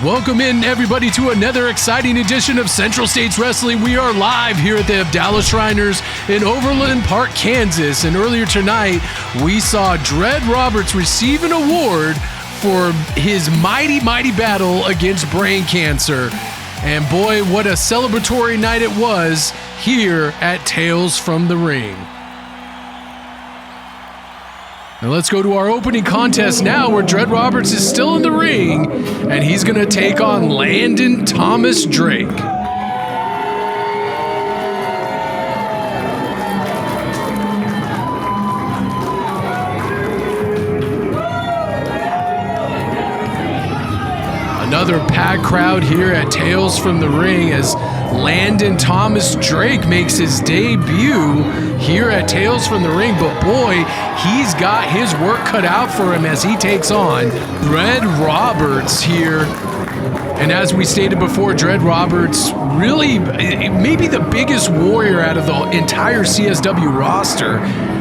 Welcome in, everybody, to another exciting edition of Central States Wrestling. We are live here at the Dallas Shriners in Overland Park, Kansas. And earlier tonight, we saw Dred Roberts receive an award for his mighty battle against brain cancer. And boy, what a celebratory night it was here at Tales from the Ring. Now let's go to our opening contest now, where Dred Roberts is still in the ring, and he's going to take on Landon Thomas Drake. Another packed crowd here at Tales from the Ring as Landon Thomas Drake makes his debut here at Tales from the Ring. But boy, he's got his work cut out for him as he takes on Dred Roberts here. And as we stated before, Dred Roberts really maybe the biggest warrior out of the entire CSW roster,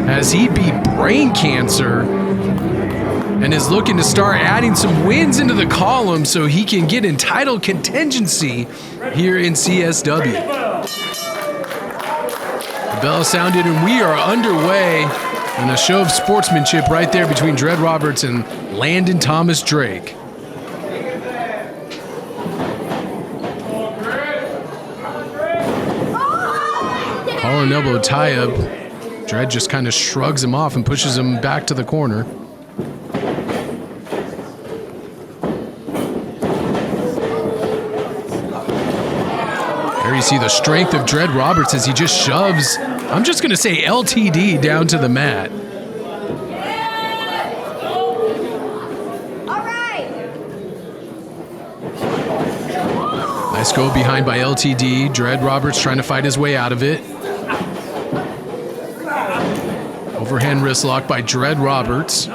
as he beat brain cancer and is looking to start adding some wins into the column so he can get in title contingency here in CSW. The bell sounded and we are underway, and a show of sportsmanship right there between Dred Roberts and Landon Thomas Drake. Collar and elbow tie-up. Dred just kind of shrugs him off and pushes him back to the corner. There you see the strength of Dred Roberts as he just shoves, I'm just going to say LTD, down to the mat. Nice go behind by LTD. Dred Roberts trying to fight his way out of it. Overhand wrist lock by Dred Roberts.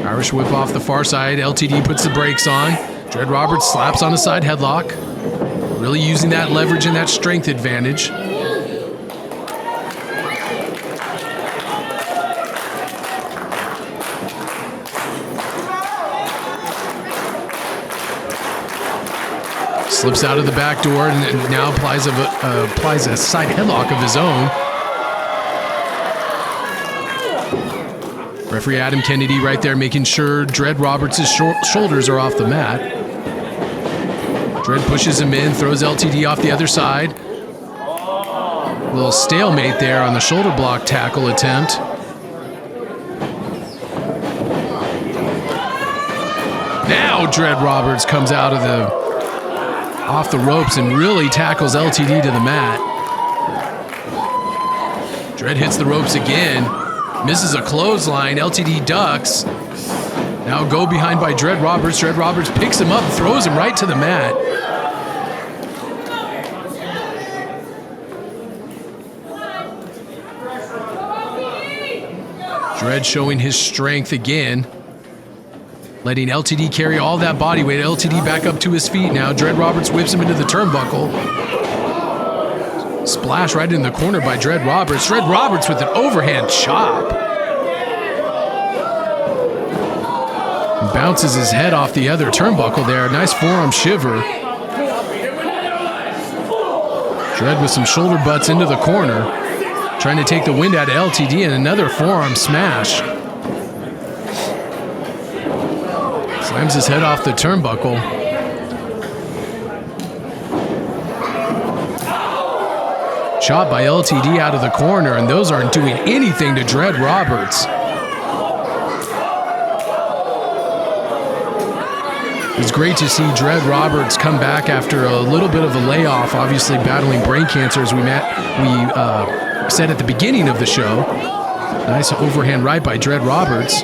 Irish whip off the far side. LTD puts the brakes on. Dred Roberts slaps on a side headlock. Really using that leverage and that strength advantage. Slips out of the back door and now applies a side headlock of his own. Referee Adam Kennedy right there making sure Dred Roberts' shoulders are off the mat. Dred pushes him in, throws LTD off the other side. A little stalemate there on the shoulder block tackle attempt. Now Dred Roberts comes out of off the ropes and really tackles LTD to the mat. Dred hits the ropes again. Misses a clothesline. LTD ducks. Now go behind by Dred Roberts. Dred Roberts picks him up, throws him right to the mat. Dred showing his strength again. Letting LTD carry all that body weight. LTD back up to his feet now. Dred Roberts whips him into the turnbuckle. Splash right in the corner by Dred Roberts. Dred Roberts with an overhand chop. Bounces his head off the other turnbuckle there. Nice forearm shiver. Dred with some shoulder butts into the corner. Trying to take the wind out of LTD, and another forearm smash. Slams his head off the turnbuckle. Shot by LTD out of the corner, and those aren't doing anything to Dred Roberts. It's great to see Dred Roberts come back after a little bit of a layoff, obviously battling brain cancer, as we said at the beginning of the show. Nice overhand right by Dred Roberts.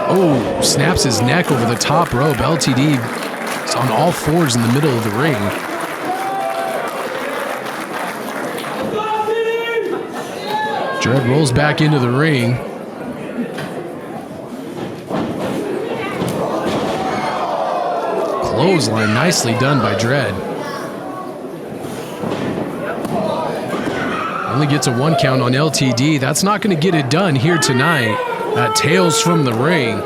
Oh, snaps his neck over the top rope. LTD is on all fours in the middle of the ring. Dred rolls back into the ring. Clothesline nicely done by Dred. Only gets a 1 count on LTD. That's not going to get it done here tonight at Tales from the Ring.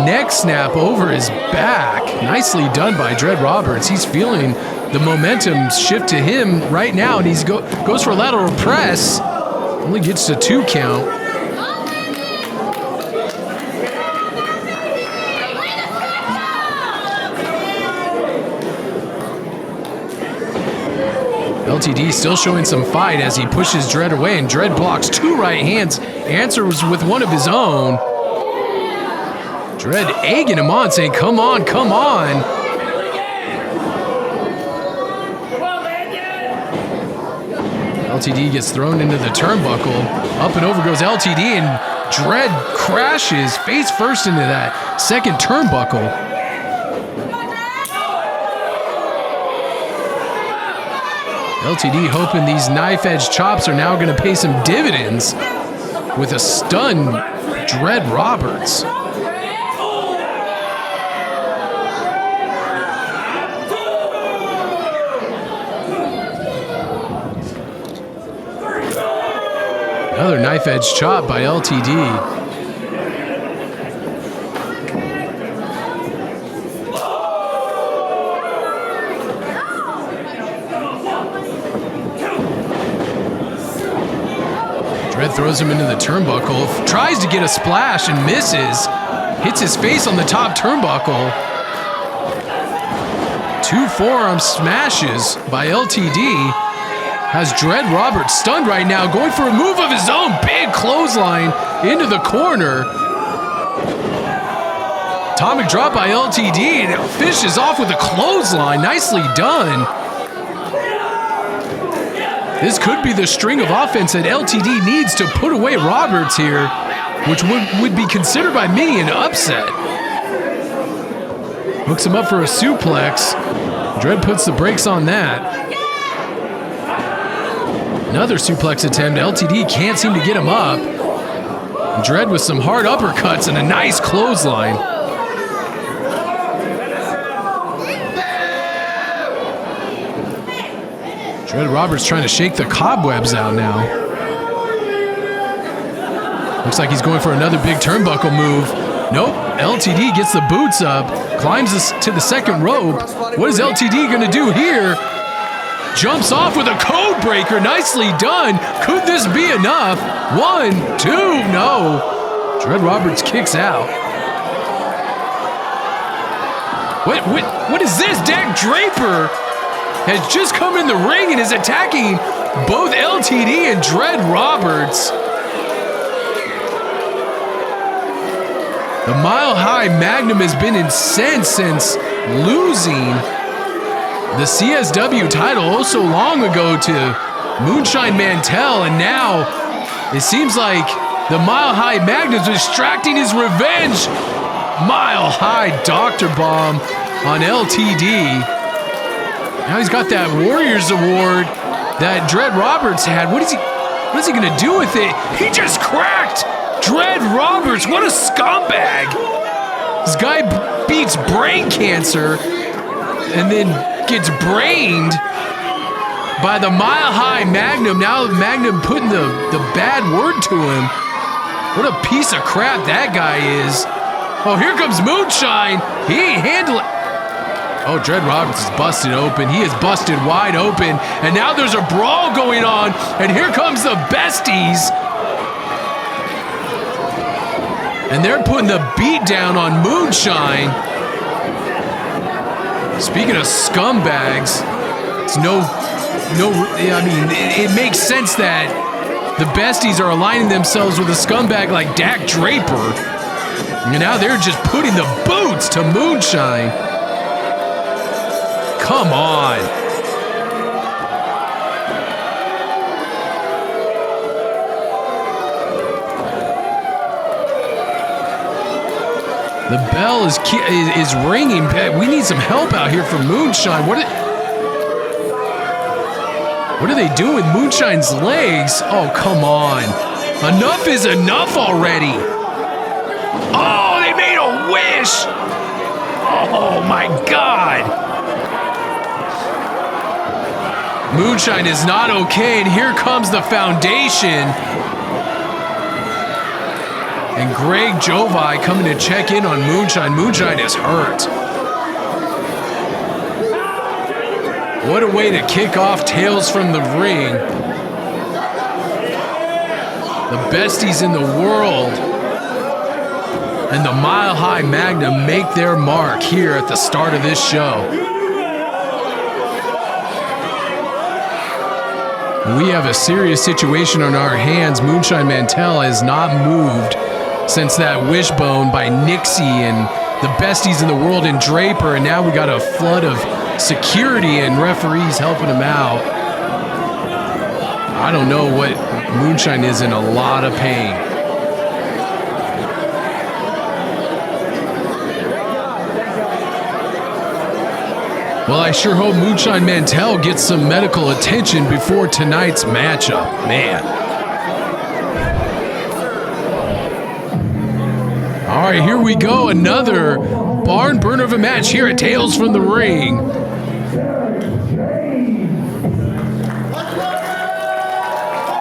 Neck snap over his back. Nicely done by Dred Roberts. He's feeling the momentum shift to him right now, and he goes for a lateral press. Only gets to 2 count. LTD still showing some fight as he pushes Dred away, and Dred blocks 2 right hands, answers with one of his own. Dred egging him on, saying, come on, come on. LTD gets thrown into the turnbuckle. Up and over goes LTD, and Dred crashes face first into that second turnbuckle. LTD hoping these knife-edge chops are now going to pay some dividends with a stunned Dred Roberts. Another knife-edge chop by LTD. Dred throws him into the turnbuckle, tries to get a splash and misses. Hits his face on the top turnbuckle. 2 forearm smashes by LTD. Has Dred Roberts stunned right now, going for a move of his own. Big clothesline into the corner. Atomic drop by LTD, and it finishes off with a clothesline. Nicely done. This could be the string of offense that LTD needs to put away Roberts here, which would be considered by many an upset. Hooks him up for a suplex. Dred puts the brakes on that. Another suplex attempt. LTD can't seem to get him up. Dred with some hard uppercuts and a nice clothesline. Dred Roberts trying to shake the cobwebs out now. Looks like he's going for another big turnbuckle move. Nope, LTD gets the boots up, climbs to the second rope. What is LTD gonna do here? Jumps off with a code breaker. Nicely done. Could this be enough? 1, 2, no. Dred Roberts kicks out. What is this? Dak Draper has just come in the ring and is attacking both LTD and Dred Roberts. The Mile High Magnum has been incensed since losing the CSW title oh so long ago to Moonshine Mantell, and now it seems like the Mile High Magnum's extracting his revenge. Mile High Dr. Bomb on LTD. Now he's got that Warriors Award that Dred Roberts had. What is he gonna do with it? He just cracked Dred Roberts. What a scumbag. This guy beats brain cancer and then gets brained by the Mile High Magnum. Now Magnum putting the bad word to him. What a piece of crap that guy is. Oh, here comes Moonshine. He ain't handling. Oh, Dred Roberts is busted open. He is busted wide open. And now there's a brawl going on. And here comes the Besties. And they're putting the beat down on Moonshine. Speaking of scumbags, it makes sense that the Besties are aligning themselves with a scumbag like Dak Draper. And now they're just putting the boots to Moonshine. Come on. The bell is ringing. We need some help out here from Moonshine. What are they doing with Moonshine's legs? Oh, come on. Enough is enough already. Oh, they made a wish. Oh, my God. Moonshine is not okay, and here comes the foundation. And Greg Jovi coming to check in on Moonshine. Moonshine is hurt. What a way to kick off Tales from the Ring. The besties in the world and the Mile High Magnum make their mark here at the start of this show. We have a serious situation on our hands. Moonshine Mantell has not moved since that wishbone by Nixi and the besties in the world and Draper, and now we got a flood of security and referees helping him out. I don't know what Moonshine is in a lot of pain. Well, I sure hope Moonshine Mantell gets some medical attention before tonight's matchup. Man. All right, here we go. Another barn burner of a match here at Tales from the Ring.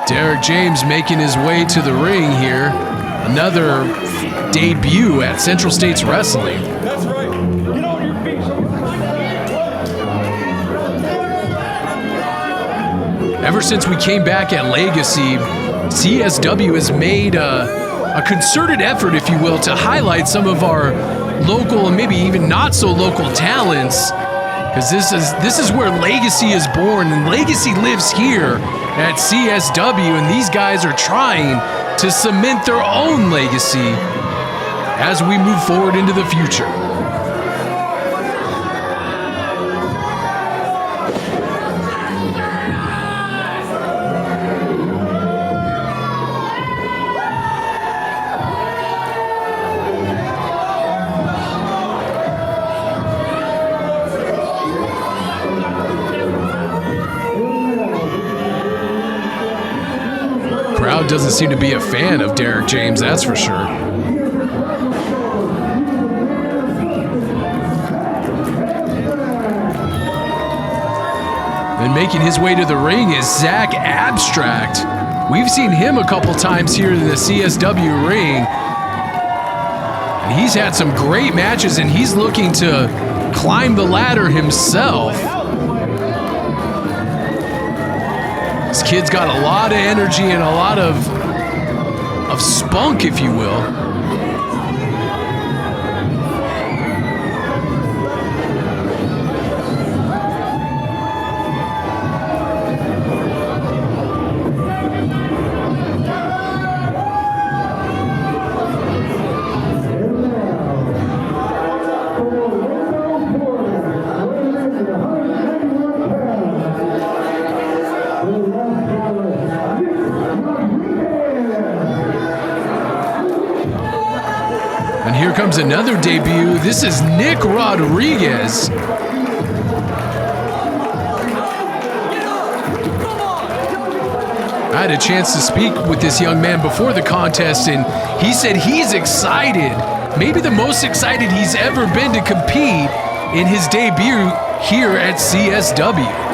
Derek James making his way to the ring here. Another debut at Central States Wrestling. That's right. Get on your feet. Ever since we came back at Legacy, CSW has made a concerted effort, if you will, to highlight some of our local and maybe even not so local talents, because this is where Legacy is born, and Legacy lives here at CSW, and these guys are trying to cement their own legacy as we move forward into the future. Crowd doesn't seem to be a fan of Derek James, that's for sure. And making his way to the ring is Zach Abstract. We've seen him a couple times here in the CSW ring. And he's had some great matches, and he's looking to climb the ladder himself. This kid's got a lot of energy and a lot of spunk, if you will. Here comes another debut. This is Nick Rodriguez. I had a chance to speak with this young man before the contest, and he said he's excited, maybe the most excited he's ever been to compete in his debut here at CSW.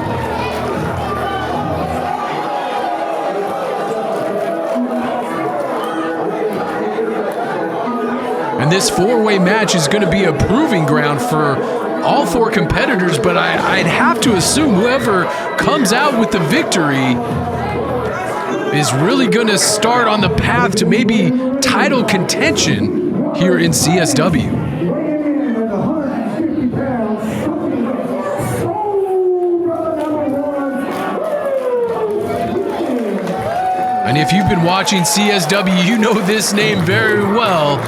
And this four-way match is going to be a proving ground for all four competitors, but I'd have to assume whoever comes out with the victory is really going to start on the path to maybe title contention here in CSW. And if you've been watching CSW, you know this name very well.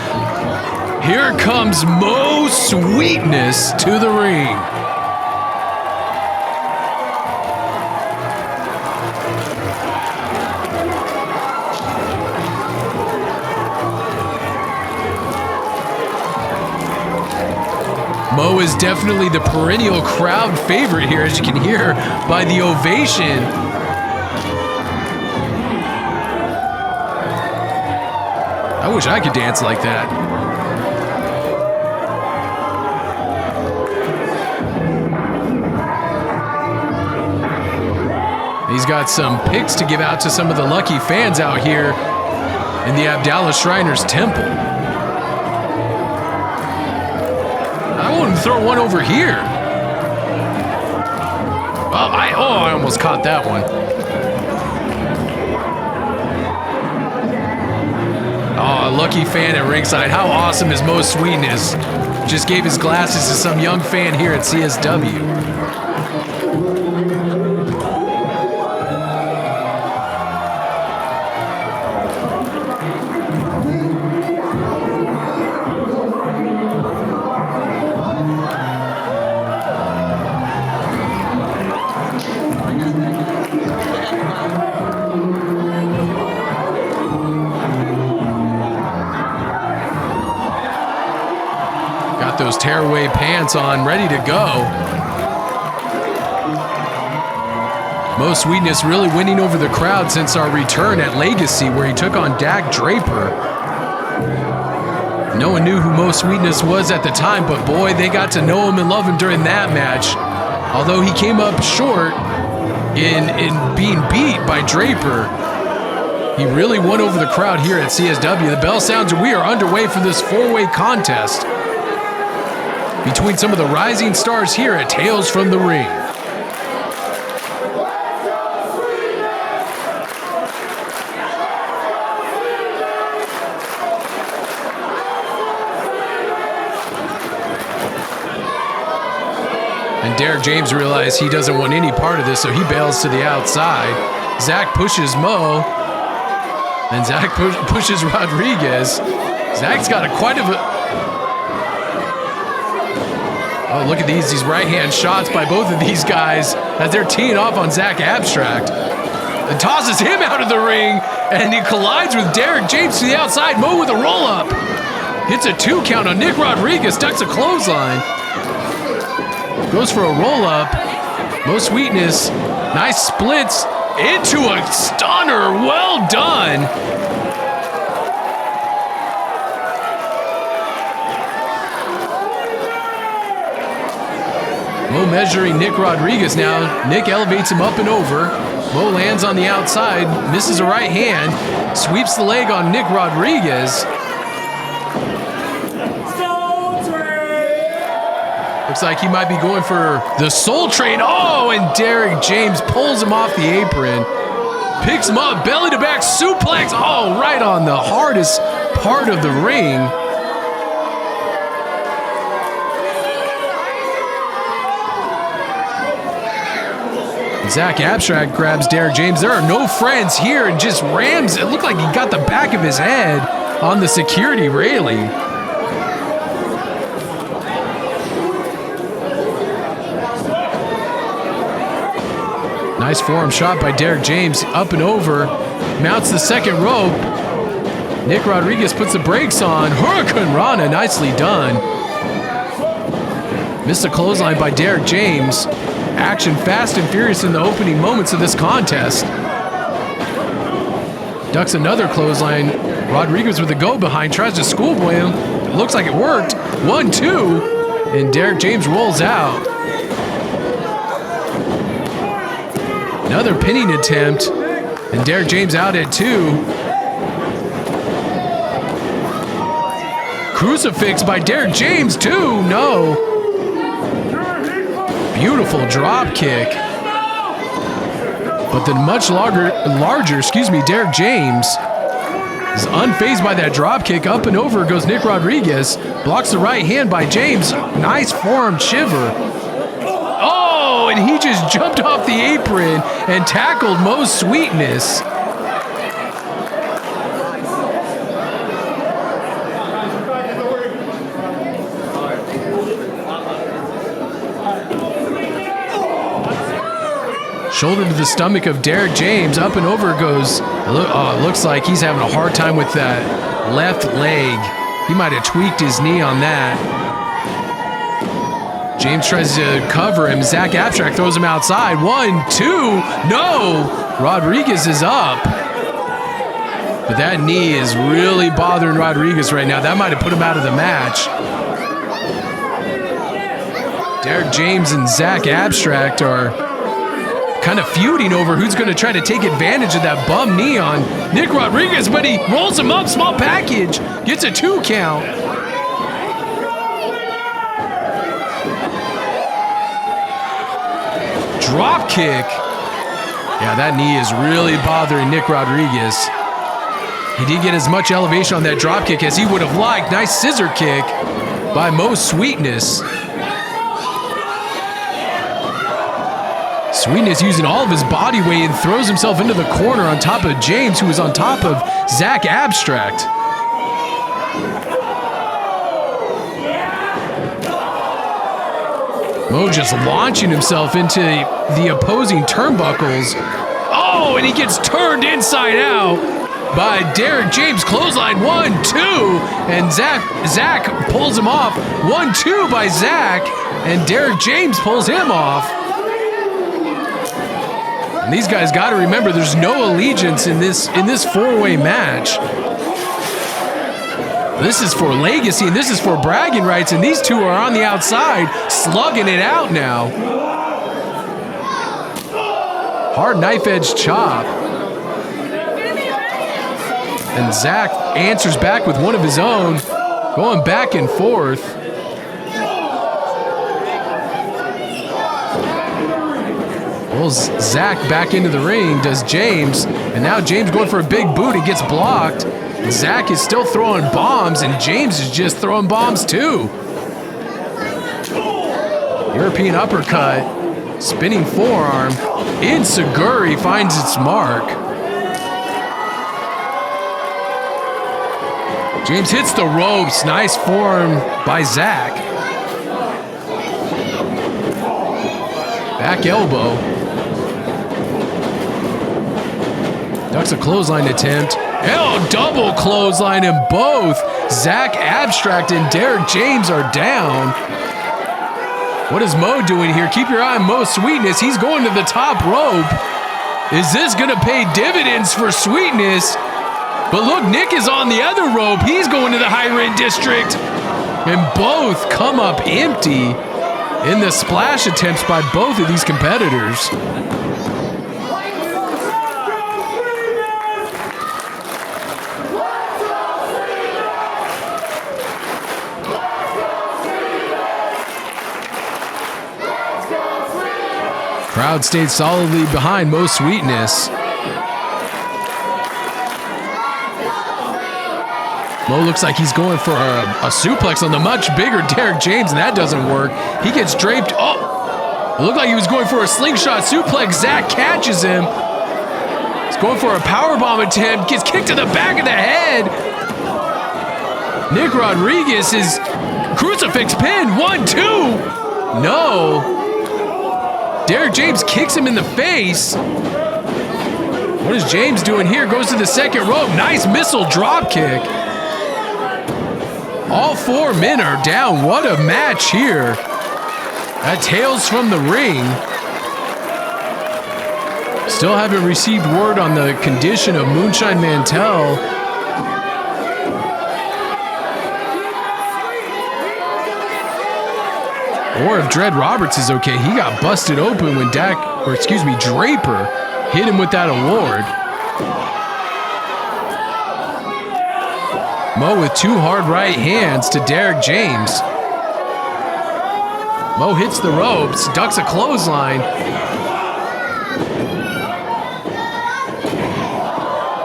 Here comes Mo Sweetness to the ring. Mo is definitely the perennial crowd favorite here, as you can hear by the ovation I wish I could dance like that. He's got some picks to give out to some of the lucky fans out here in the Abdallah Shriners Temple. I wouldn't throw one over here. I almost caught that one. Oh, a lucky fan at ringside. How awesome is Mo Sweetness? Just gave his glasses to some young fan here at CSW. Those tearaway pants on, ready to go. Mo Sweetness really winning over the crowd since our return at Legacy, where he took on Draper. No one knew who Mo Sweetness was at the time, but boy, they got to know him and love him during that match. Although he came up short in being beat by Draper, he really won over the crowd here at CSW. The bell sounds and we are underway for this four-way contest between some of the rising stars here at Tales from the Ring. And Derek James realized he doesn't want any part of this, so he bails to the outside. Zach pushes Mo, and Zach pushes Rodriguez. Zach's got quite a... Oh, look at these right-hand shots by both of these guys as they're teeing off on Zach Abstract. And tosses him out of the ring, and he collides with Derek James to the outside. Mo with a roll-up. Hits a 2 count on Nick Rodriguez, ducks a clothesline. Goes for a roll-up. Mo Sweetness, nice splits into a stunner. Well done. Mo measuring Nick Rodriguez now. Nick elevates him up and over. Mo lands on the outside, misses a right hand, sweeps the leg on Nick Rodriguez. Looks like he might be going for the Soul Train. Oh, and Derek James pulls him off the apron. Picks him up, belly to back suplex. Oh, right on the hardest part of the ring. Zach Abstract grabs Derek James. There are no friends here and just rams. It looked like he got the back of his head on the security railing. Nice forearm shot by Derek James. Up and over. Mounts the second rope. Nick Rodriguez puts the brakes on. Hurricane Rana, nicely done. Missed a clothesline by Derek James. Action fast and furious in the opening moments of this contest. Ducks another clothesline. Rodriguez with a go behind, tries to schoolboy him. It looks like it worked. 1, 2, and Derek James rolls out. Another pinning attempt, and Derek James out at 2. Crucifix by Derek James, 2. No. Beautiful drop kick. But the much larger, Derek James is unfazed by that drop kick. Up and over goes Nick Rodriguez. Blocks the right hand by James. Nice forearm shiver. Oh, and he just jumped off the apron and tackled Mo Sweetness. Shoulder to the stomach of Derek James. Up and over goes. Oh, it looks like he's having a hard time with that left leg. He might have tweaked his knee on that. James tries to cover him. Zach Abstract throws him outside. 1, 2. No! Rodriguez is up. But that knee is really bothering Rodriguez right now. That might have put him out of the match. Derek James and Zach Abstract are kind of feuding over who's going to try to take advantage of that bum knee on Nick Rodriguez, but he rolls him up, small package, gets a 2 count. Drop kick. Yeah, that knee is really bothering Nick Rodriguez. He didn't get as much elevation on that drop kick as he would have liked. Nice scissor kick by Mo Sweetness. Sweetness using all of his body weight and throws himself into the corner on top of James, who is on top of Zach Abstract. Mo just launching himself into the opposing turnbuckles. Oh, and he gets turned inside out by Derek James. Clothesline, 1, 2, and Zach pulls him off. 1, 2 by Zach, and Derek James pulls him off. And these guys got to remember, there's no allegiance in this 4-way match. This is for legacy, and this is for bragging rights, and these two are on the outside, slugging it out now. Hard knife edge chop. And Zach answers back with one of his own, going back and forth. Pulls Zach back into the ring, does James, and now James going for a big boot and gets blocked. Zach is still throwing bombs, and James is just throwing bombs too. European uppercut, spinning forearm. Insaguri finds its mark. James hits the ropes. Nice form by Zach. Back elbow. Ducks a clothesline attempt. Oh, double clothesline, and both Zach Abstract and Derek James are down. What is Mo doing here? Keep your eye on Mo Sweetness. He's going to the top rope. Is this going to pay dividends for Sweetness? But look, Nick is on the other rope. He's going to the high rent district. And both come up empty in the splash attempts by both of these competitors. Crowd stayed solidly behind Mo Sweetness. Mo looks like he's going for a suplex on the much bigger Derek James, and that doesn't work. He gets draped. Oh, it looked like he was going for a slingshot suplex. Zach catches him. He's going for a powerbomb attempt. Gets kicked to the back of the head. Nick Rodriguez is crucifix pin. 1, 2. No. Derek James kicks him in the face. What is James doing here? Goes to the second rope. Nice missile drop kick. All 4 men are down. What a match here at Tales from the Ring. Still haven't received word on the condition of Moonshine Mantell. Or if Dred Roberts is okay. He got busted open when Draper hit him with that award. Mo with 2 hard right hands to Derek James. Mo hits the ropes, ducks a clothesline.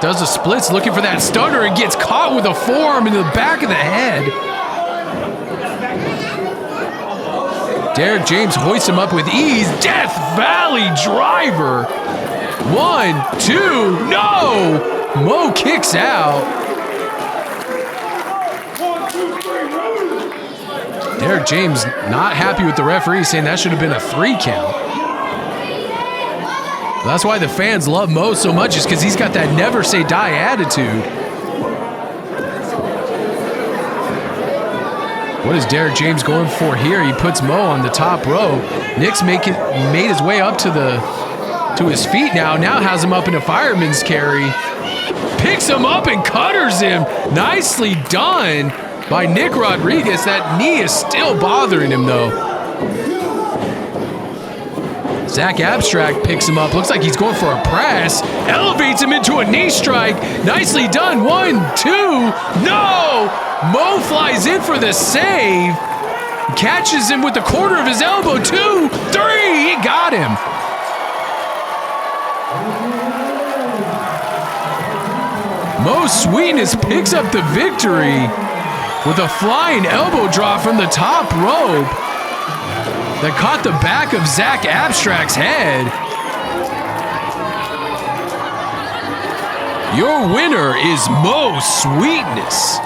Does the splits, looking for that stunner, and gets caught with a forearm into the back of the head. Derek James hoists him up with ease. Death Valley driver. 1, 2, no! Mo kicks out. Derek James not happy with the referee, saying that should have been a 3 count. That's why the fans love Mo so much, is because he's got that never say die attitude. What is Derek James going for here? He puts Mo on the top rope. Nix made his way up to his feet now. Now has him up in a fireman's carry. picks him up and cutters him. Nicely done by Nick Rodriguez. That knee is still bothering him though. Zach Abstract picks him up. Looks like he's going for a press. Elevates him into a knee strike. Nicely done. 1, 2. No! Mo flies in for the save. Catches him with the corner of his elbow. 2, 3. He got him. Mo Sweetness picks up the victory with a flying elbow drop from the top rope that caught the back of Zach Abstract's head. Your winner is Mo Sweetness.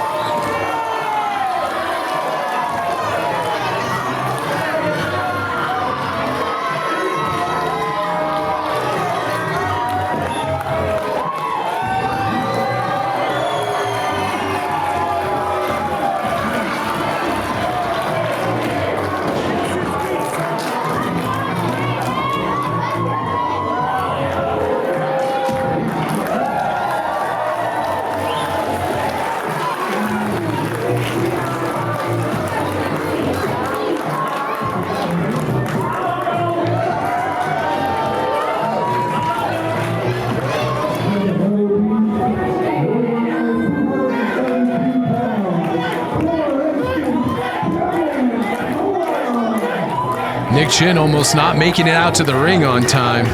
Nick Chin almost not making it out to the ring on time.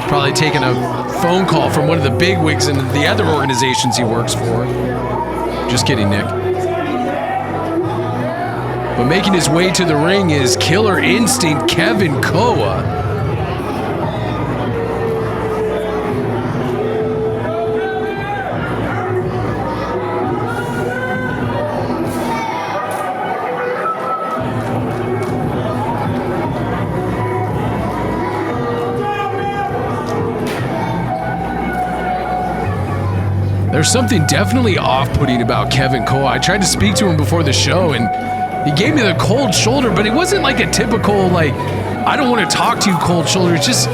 Probably taking a phone call from one of the bigwigs in the other organizations he works for. Just kidding, Nick. But making his way to the ring is Killer Instinct Kevin Koa. There's something definitely off-putting about Kevin Koa. I tried to speak to him before the show, and he gave me the cold shoulder, but it wasn't like a typical, like, I don't want to talk to you cold shoulder. It's just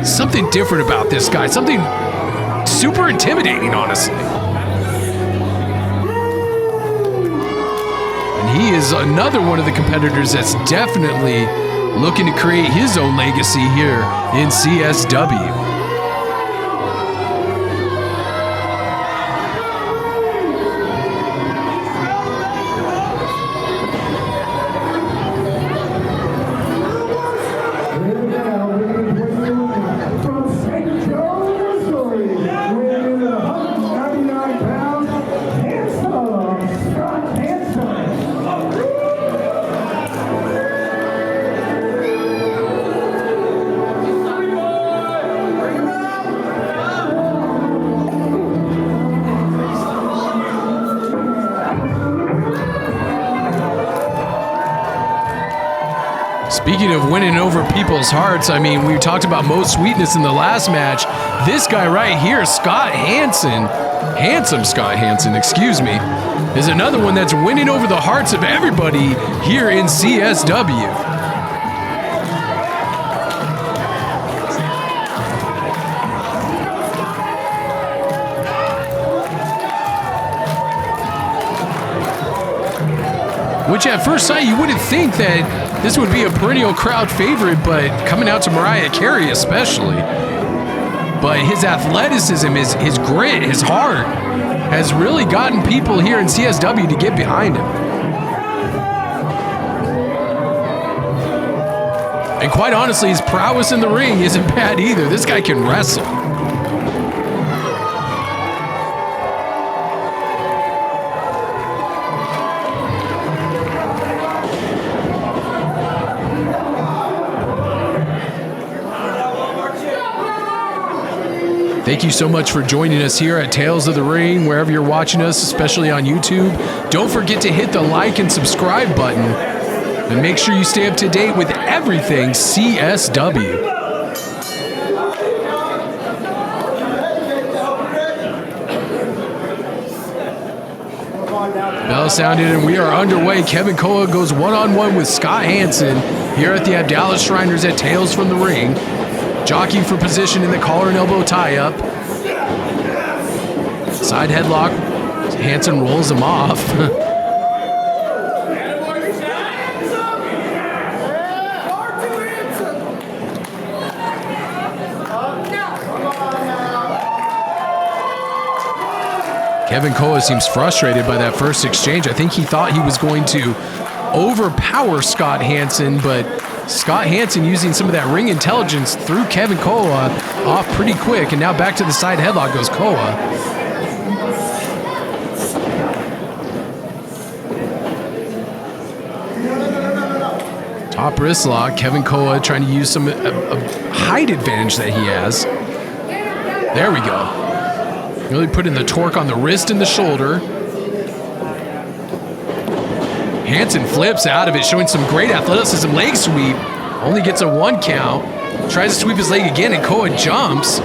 something different about this guy. Something super intimidating, honestly. And he is another one of the competitors that's definitely looking to create his own legacy here in CSW. Speaking of winning over people's hearts, I mean, we talked about Mo Sweetness in the last match. This guy right here, Scott Hansen, handsome Scott Hansen, excuse me, is another one that's winning over the hearts of everybody here in CSW. Which at first sight, you wouldn't think that this would be a perennial crowd favorite, but coming out to Mariah Carey especially. But his athleticism, his grit, his heart has really gotten people here in CSW to get behind him. And quite honestly, his prowess in the ring isn't bad either. This guy can wrestle. Thank you so much for joining us here at Tales of the Ring, wherever you're watching us, especially on YouTube. Don't forget to hit the like and subscribe button, and make sure you stay up to date with everything CSW. Bell sounded and we are underway. Kevin Koa goes one-on-one with Scott Hansen here at the Abdallah Shriners at Tales from the Ring. Jockeying for position in the collar and elbow tie-up. Side headlock. Hansen rolls him off. Kevin Koa seems frustrated by that first exchange. I think he thought he was going to overpower Scott Hansen, but Scott Hansen using some of that ring intelligence threw Kevin Koa off pretty quick, and now back to the side headlock goes Koa. Top wrist lock, Kevin Koa trying to use some height advantage that he has. There we go. Really putting the torque on the wrist and the shoulder. Hansen flips out of it, showing some great athleticism. Leg sweep. Only gets a 1 count. Tries to sweep his leg again, and Koa jumps.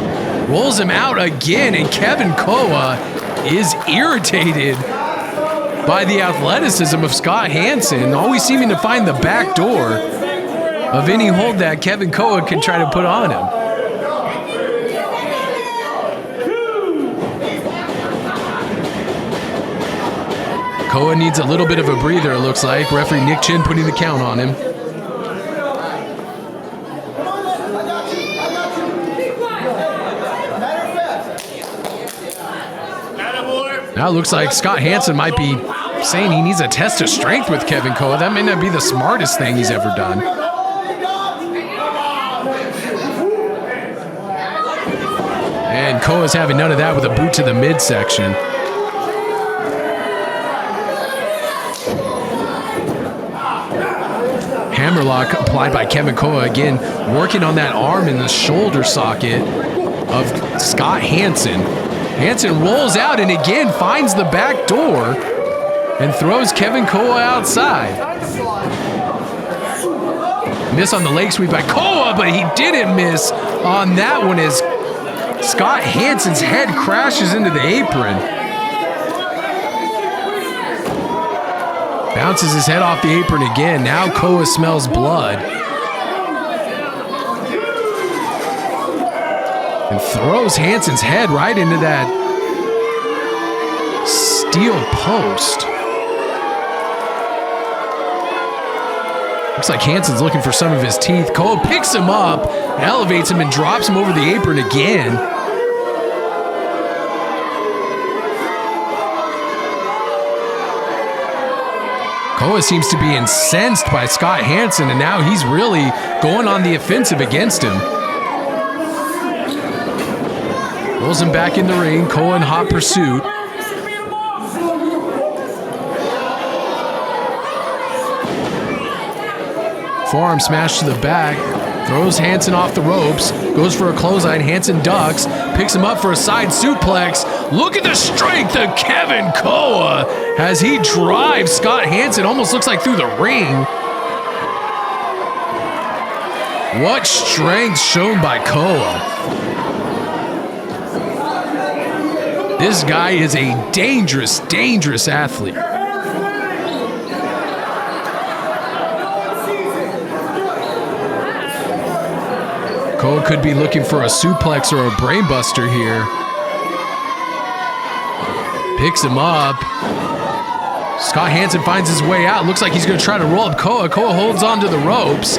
Rolls him out again, and Kevin Koa is irritated by the athleticism of Scott Hansen, always seeming to find the back door of any hold that Kevin Koa can try to put on him. Koa needs a little bit of a breather, it looks like. Referee Nick Chin putting the count on him. Now it looks like Scott Hansen might be saying he needs a test of strength with Kevin Koa. That may not be the smartest thing he's ever done. And Koa's having none of that with a boot to the midsection. Hammerlock applied by Kevin Koa again, working on that arm in the shoulder socket of Scott Hansen. Hansen rolls out and again finds the back door and throws Kevin Koa outside. Miss on the leg sweep by Koa, but he didn't miss on that one as Scott Hansen's head crashes into the apron. Bounces his head off the apron again. Now Koa smells blood. And throws Hansen's head right into that steel post. Looks like Hansen's looking for some of his teeth. Koa picks him up, elevates him, and drops him over the apron again. Koa seems to be incensed by Scott Hansen, and now he's really going on the offensive against him. Rolls him back in the ring. Koa in hot pursuit. Forearm smash to the back. Throws Hansen off the ropes. Goes for a clothesline. Hansen ducks. Picks him up for a side suplex. Look at the strength of Kevin Koa as he drives Scott Hansen. Almost looks like through the ring. What strength shown by Koa. This guy is a dangerous, dangerous athlete. Koa could be looking for a suplex or a brainbuster here. Picks him up. Scott Hansen finds his way out. Looks like he's going to try to roll up Koa. Koa holds onto the ropes.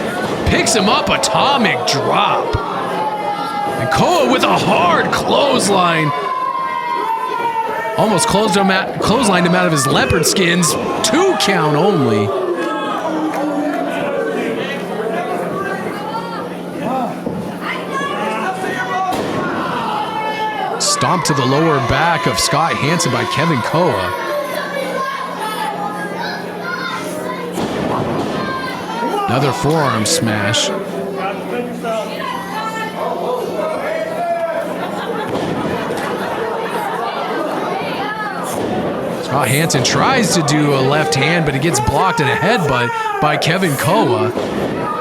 Picks him up. Atomic drop. And Koa with a hard clothesline. Almost clotheslined him out of his leopard skins. 2 count only. Stomp to the lower back of Scott Hansen by Kevin Koa. Another forearm smash. Scott Hansen tries to do a left hand, but it gets blocked in a headbutt by Kevin Koa.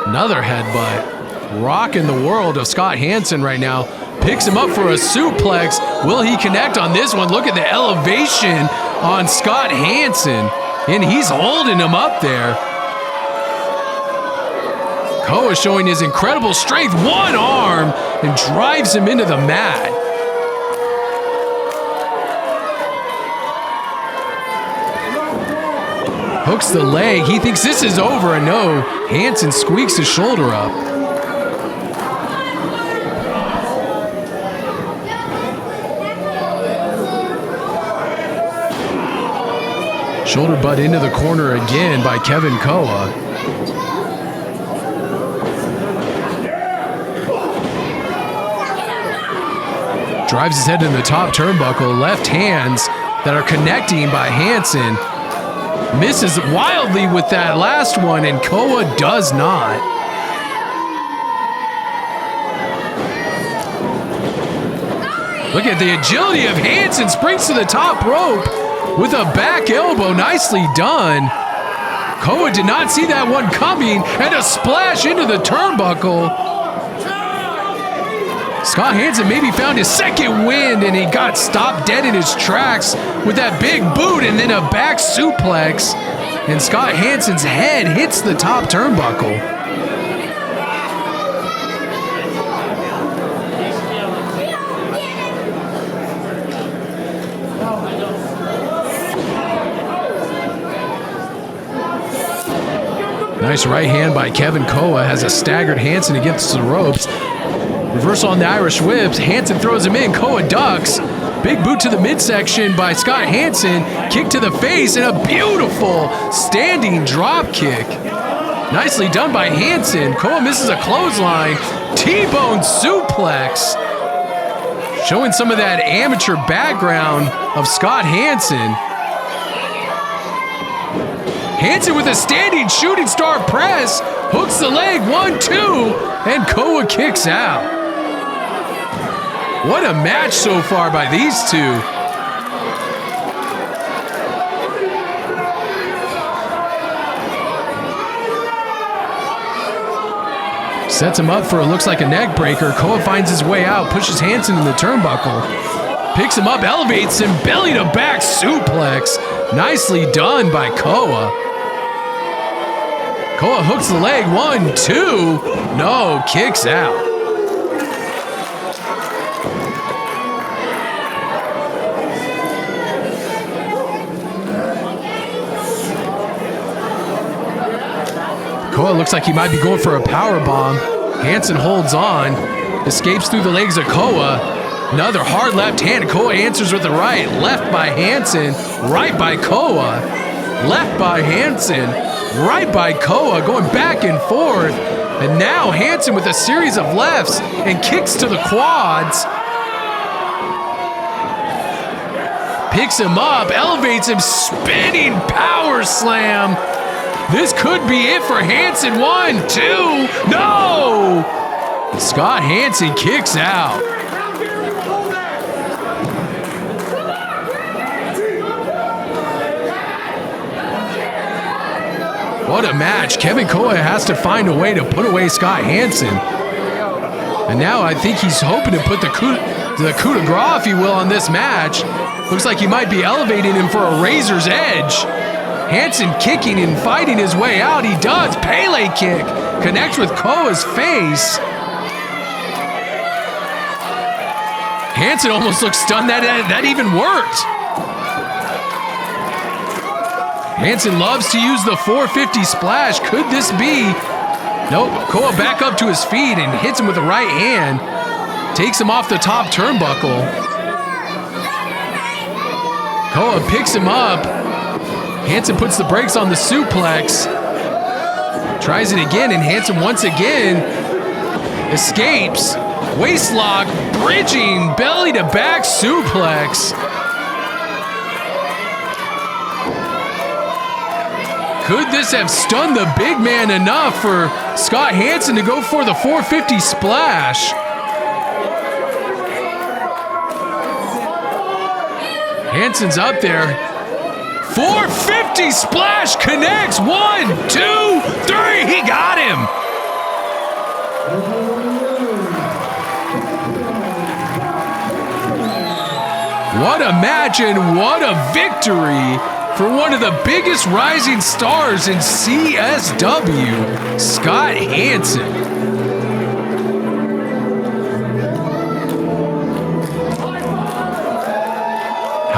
Another headbutt. Rocking the world of Scott Hansen right now. Picks him up for a suplex. Will he connect on this one? Look at the elevation on Scott Hansen. And he's holding him up there. Koa showing his incredible strength. One arm and drives him into the mat. Hooks the leg. He thinks this is over, and no. Hansen squeaks his shoulder up. Shoulder butt into the corner again by Kevin Koa. Drives his head in the top turnbuckle. Left hands that are connecting by Hansen. Misses wildly with that last one, and Koa does not. Look at the agility of Hansen. Springs to the top rope with a back elbow. Nicely done. Koa did not see that one coming, and a splash into the turnbuckle. Scott Hansen maybe found his second wind, and he got stopped dead in his tracks with that big boot and then a back suplex. And Scott Hansen's head hits the top turnbuckle. Nice right hand by Kevin Koa has a staggered Hansen against the ropes. Reversal on the Irish whips. Hansen throws him in. Koa ducks. Big boot to the midsection by Scott Hansen. Kick to the face and a beautiful standing drop kick. Nicely done by Hansen. Koa misses a clothesline. T-bone suplex. Showing some of that amateur background of Scott Hansen. Hansen with a standing shooting star press. Hooks the leg. 1, 2. And Koa kicks out. What a match so far by these two. Sets him up for, it looks like a neck breaker. Koa finds his way out, pushes Hansen in the turnbuckle. Picks him up, elevates him, belly to back suplex. Nicely done by Koa. Koa hooks the leg. 1, 2. No, kicks out. Koa looks like he might be going for a power bomb. Hansen holds on, escapes through the legs of Koa. Another hard left hand. Koa answers with the right. Left by Hansen, right by Koa. Left by Hansen, right by Koa, going back and forth. And now Hansen with a series of lefts and kicks to the quads. Picks him up, elevates him, spinning power slam. This could be it for Hansen. 1, 2, no! Scott Hansen kicks out. What a match. Kevin Koa has to find a way to put away Scott Hansen. And now I think he's hoping to put the coup de grace, if you will, on this match. Looks like he might be elevating him for a razor's edge. Hansen kicking and fighting his way out. He does. Pele kick. Connects with Koa's face. Hansen almost looks stunned that even worked. Hansen loves to use the 450 splash. Could this be? Nope. Koa back up to his feet and hits him with the right hand. Takes him off the top turnbuckle. Koa picks him up. Hansen puts the brakes on the suplex. Tries it again, and Hansen once again escapes. Waistlock, bridging, belly to back suplex. Could this have stunned the big man enough for Scott Hansen to go for the 450 splash? Hansen's up there. 450 splash connects. 1, 2, 3. He got him. What a match and what a victory for one of the biggest rising stars in CSW, Scott Hansen.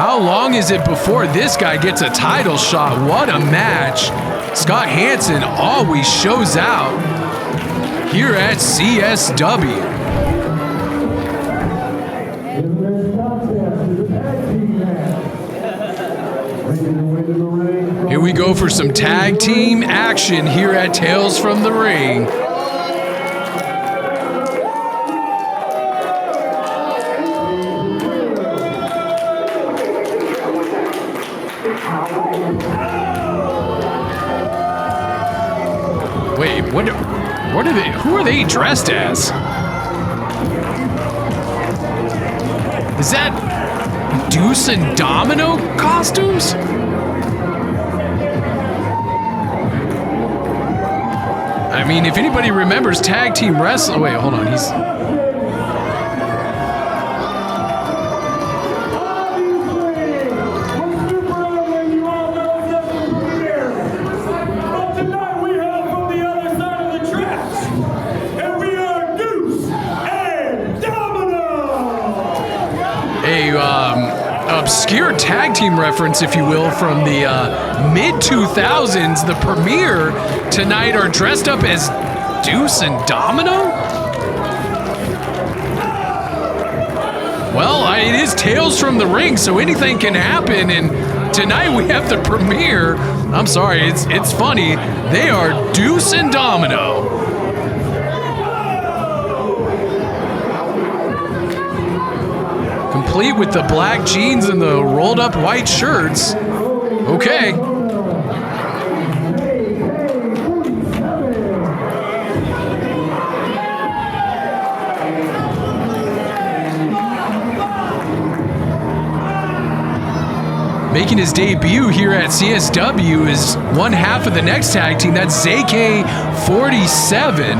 How long is it before this guy gets a title shot? What a match. Scott Hansen always shows out here at CSW. Here we go for some tag team action here at Tales from the Ring. Wait, what are they? Who are they dressed as? Is that Deuce and Domino costumes? I mean, if anybody remembers tag team wrestling, wait, hold on, he's. Obscure tag team reference, if you will, from the mid-2000s. The Premier tonight are dressed up as Deuce and Domino? Well, it is Tales from the Ring, so anything can happen, and tonight we have the Premier. I'm sorry, it's funny. They are Deuce and Domino. Complete with the black jeans and the rolled up white shirts. Okay. Making his debut here at CSW is one half of the next tag team. That's Zay-K 47.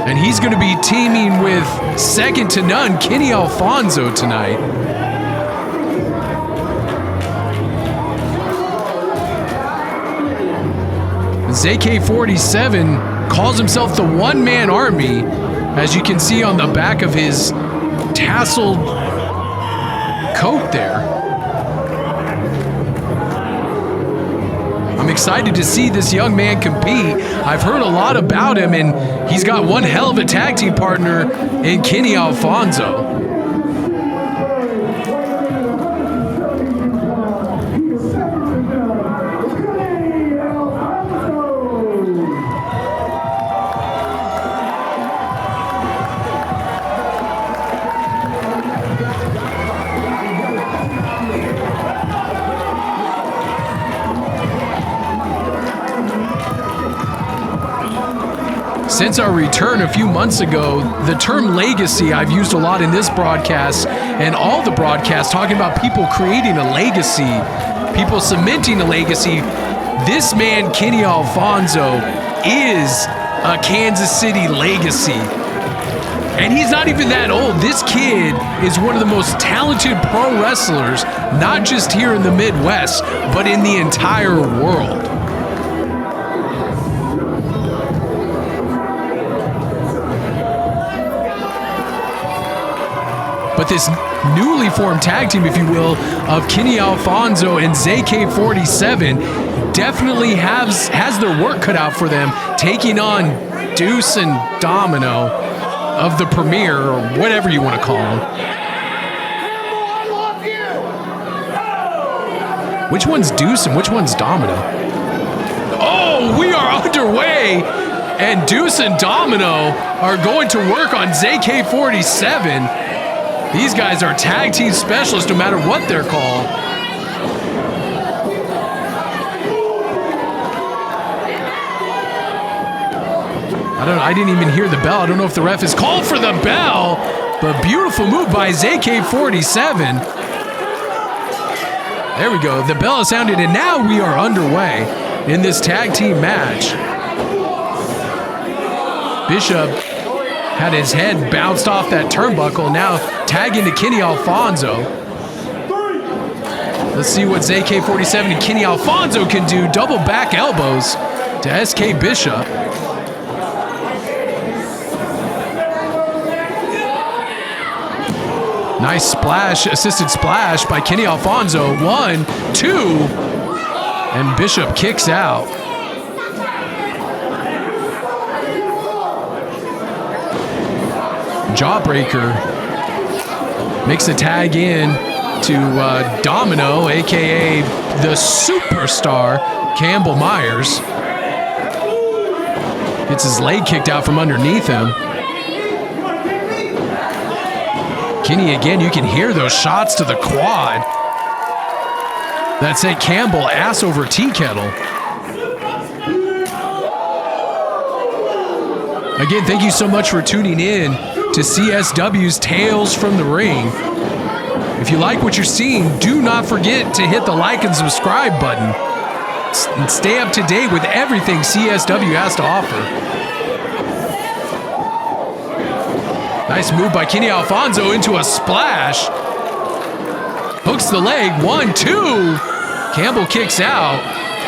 And he's going to be teaming with second to none, Kenny Alfonso tonight. Zay-K 47 calls himself the one-man army, as you can see on the back of his tasseled coat there. I'm excited to see this young man compete. I've heard a lot about him, and he's got one hell of a tag team partner in Kenny Alfonso. Since our return a few months ago, the term legacy I've used a lot in this broadcast and all the broadcasts, talking about people creating a legacy, people cementing a legacy. This man, Kenny Alfonso, is a Kansas City legacy. And he's not even that old. This kid is one of the most talented pro wrestlers, not just here in the Midwest, but in the entire world. But this newly formed tag team, if you will, of Kenny Alfonso and Zay-K 47 definitely has their work cut out for them, taking on Deuce and Domino of the Premier, or whatever you want to call them. Which one's Deuce and which one's Domino? Oh, we are underway, and Deuce and Domino are going to work on Zay-K 47. These guys are tag team specialists no matter what they're called. I didn't even hear the bell. I don't know if the ref is called for the bell, but beautiful move by Zay-K 47. There we go. The bell has sounded, and now we are underway in this tag team match. Bishop had his head bounced off that turnbuckle, now tagging to Kenny Alfonso. Let's see what Zay-K 47 and Kenny Alfonso can do. Double back elbows to SK Bishop. Nice splash, assisted splash by Kenny Alfonso. 1, 2, and Bishop kicks out. Jawbreaker makes a tag in to Domino, aka the superstar Campbell Myers. Gets his leg kicked out from underneath him. Kenny again, you can hear those shots to the quad. That sent Campbell ass over tea kettle. Again, thank you so much for tuning in to CSW's Tales from the Ring. If you like what you're seeing, do not forget to hit the like and subscribe button and stay up to date with everything CSW has to offer. Nice move by Kenny Alfonso into a splash. Hooks the leg, 1, 2. Campbell kicks out.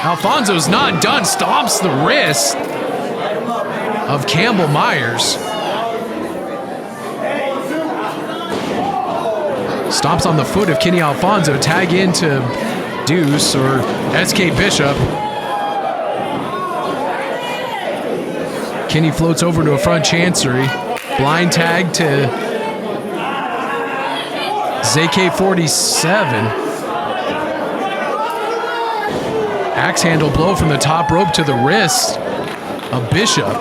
Alfonso's not done, stomps the wrist of Campbell Myers. Stomps on the foot of Kenny Alfonso, tag into Deuce or SK Bishop. Kenny floats over to a front chancery. Blind tag to Zay-K 47. Axe handle blow from the top rope to the wrist of Bishop.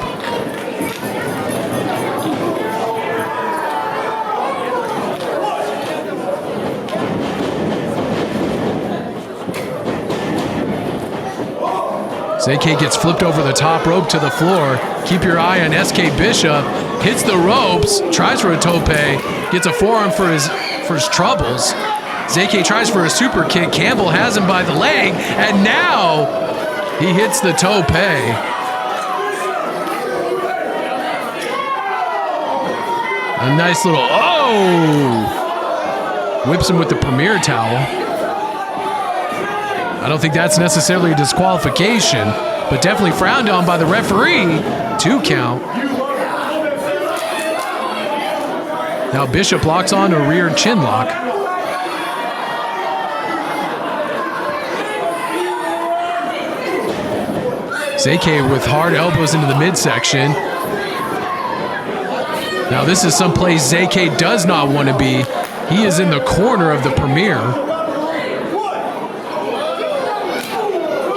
Zay-K gets flipped over the top rope to the floor. Keep your eye on SK Bishop. Hits the ropes, tries for a tope, gets a forearm for his troubles. Zay-K tries for a super kick. Campbell has him by the leg, and now he hits the tope. A nice little, whips him with the Premier towel. I don't think that's necessarily a disqualification, but definitely frowned on by the referee. 2 count. Now Bishop locks on a rear chin lock. Zay-K with hard elbows into the midsection. Now this is someplace Zay-K does not want to be. He is in the corner of the Premier.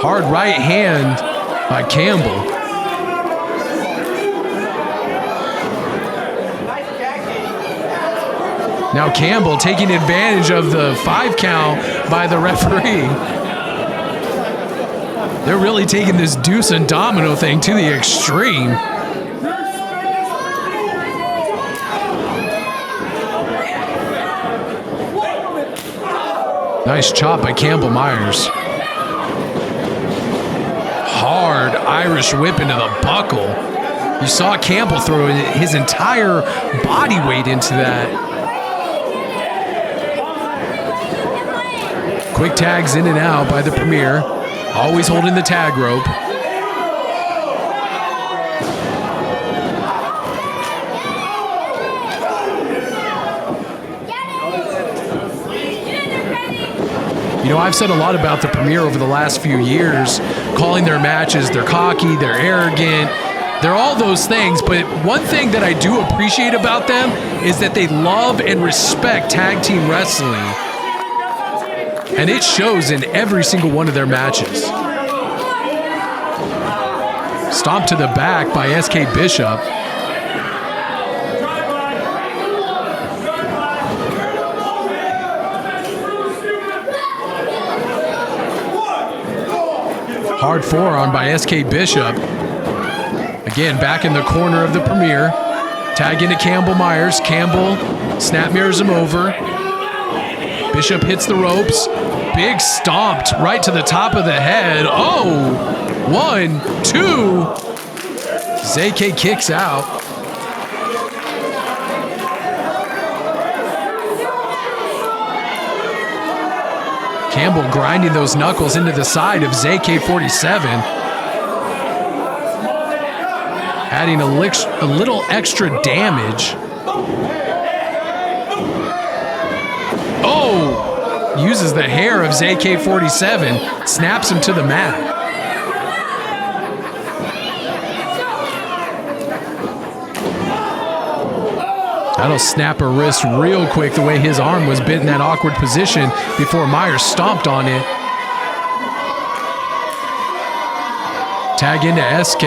Hard right hand by Campbell. Now Campbell taking advantage of the 5 count by the referee. They're really taking this Deuce and Domino thing to the extreme. Nice chop by Campbell Myers. Hard Irish whip into the buckle. You saw Campbell throw his entire body weight into that. Quick tags in and out by the Premier. Always holding the tag rope. You know, I've said a lot about the Premier over the last few years, calling their matches, they're cocky, they're arrogant, they're all those things, but one thing that I do appreciate about them is that they love and respect tag team wrestling. And it shows in every single one of their matches. Stomp to the back by SK Bishop. Hard forearm by SK Bishop. Again, back in the corner of the Premier. Tag into Campbell Myers. Campbell snap mirrors him over. Bishop hits the ropes. Big stomped right to the top of the head. 1, 2. Zay-K kicks out. Campbell grinding those knuckles into the side of Zay-K 47. Adding a little extra damage. uses the hair of Zay-K 47, snaps him to the mat. That'll snap a wrist real quick the way his arm was bent in that awkward position before Myers stomped on it. Tag into SK.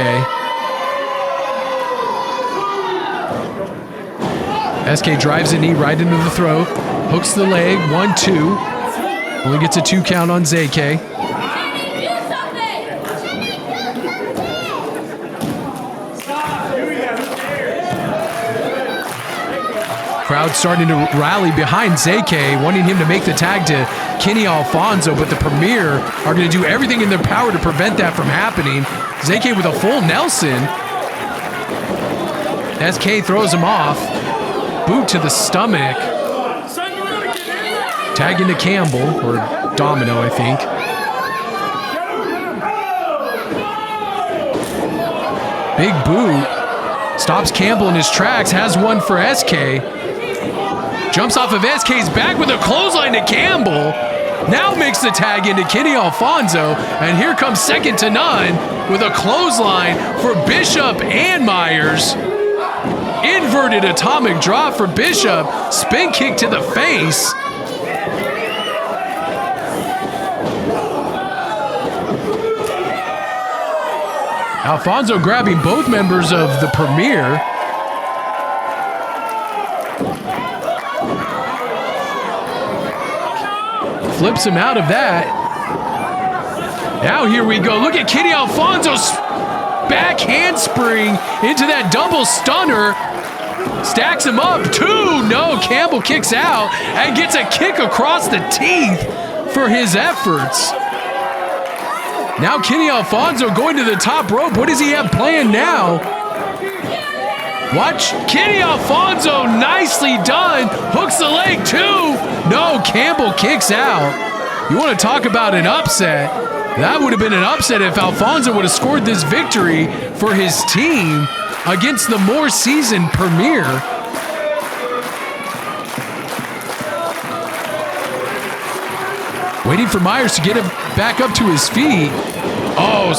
SK drives a knee right into the throat, hooks the leg, 1-2. Only gets a 2 count on Zay-K. Crowd starting to rally behind Zay-K, wanting him to make the tag to Kenny Alfonso, but the Premier are going to do everything in their power to prevent that from happening. Zay-K with a full Nelson. SK throws him off. Boot to the stomach. Tag into Campbell, or Domino, I think. Big boot. Stops Campbell in his tracks, has one for SK. Jumps off of SK's back with a clothesline to Campbell. Now makes the tag into Kenny Alfonso, and here comes second to none with a clothesline for Bishop and Myers. Inverted atomic drop for Bishop, spin kick to the face. Alfonso grabbing both members of the Premier. Flips him out of that. Now here we go. Look at Kenny Alfonso's back handspring into that double stunner. Stacks him up. 2. No, Campbell kicks out and gets a kick across the teeth for his efforts. Now Kenny Alfonso going to the top rope. What does he have planned now? Watch Kenny Alfonso, nicely done. Hooks the leg, 2. No, Campbell kicks out. You want to talk about an upset? That would have been an upset if Alfonso would have scored this victory for his team against the more seasoned Premier. Waiting for Myers to get him back up to his feet. Oh,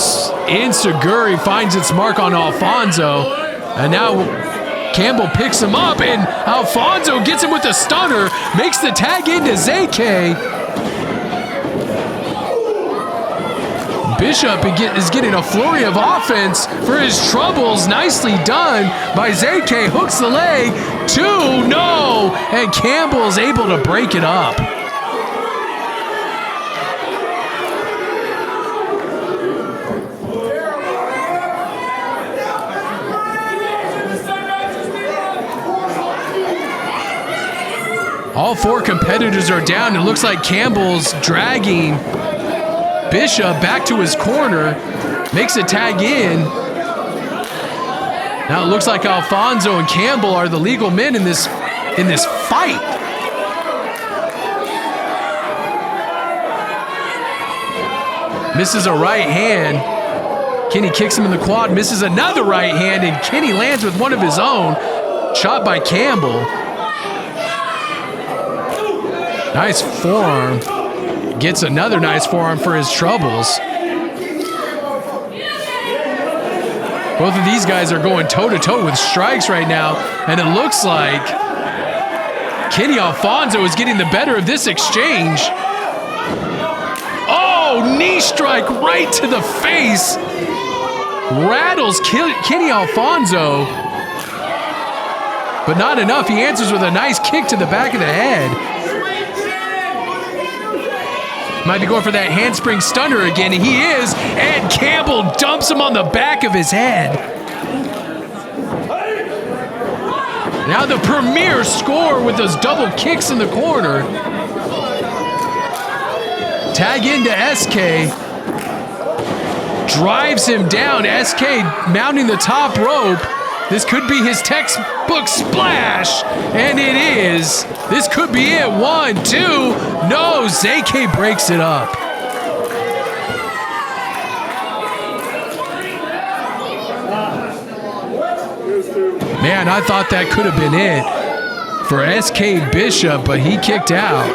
Insaguri finds its mark on Alfonso. And now Campbell picks him up, and Alfonso gets him with a stunner, makes the tag into Zay-K. Bishop is getting a flurry of offense for his troubles. Nicely done by Zay-K. Hooks the leg. 2, no! And Campbell's able to break it up. All 4 competitors are down. It looks like Campbell's dragging Bishop back to his corner. Makes a tag in. Now it looks like Alfonso and Campbell are the legal men in this fight. Misses a right hand. Kenny kicks him in the quad. Misses another right hand, and Kenny lands with one of his own. Shot by Campbell. Nice forearm. Gets another nice forearm for his troubles. Both of these guys are going toe-to-toe with strikes right now, and it looks like Kenny Alfonso is getting the better of this exchange. Oh, knee strike right to the face. Rattles Kenny Alfonso. But not enough. He answers with a nice kick to the back of the head. Might be going for that handspring stunner again. He is, and Campbell dumps him on the back of his head. Now the Premier score with those double kicks in the corner. Tag into SK. Drives him down. SK mounting the top rope. This could be his textbook splash, and it is. This could be it. 1, 2. No, Zay-K breaks it up. Man, I thought that could have been it for SK Bishop, but he kicked out.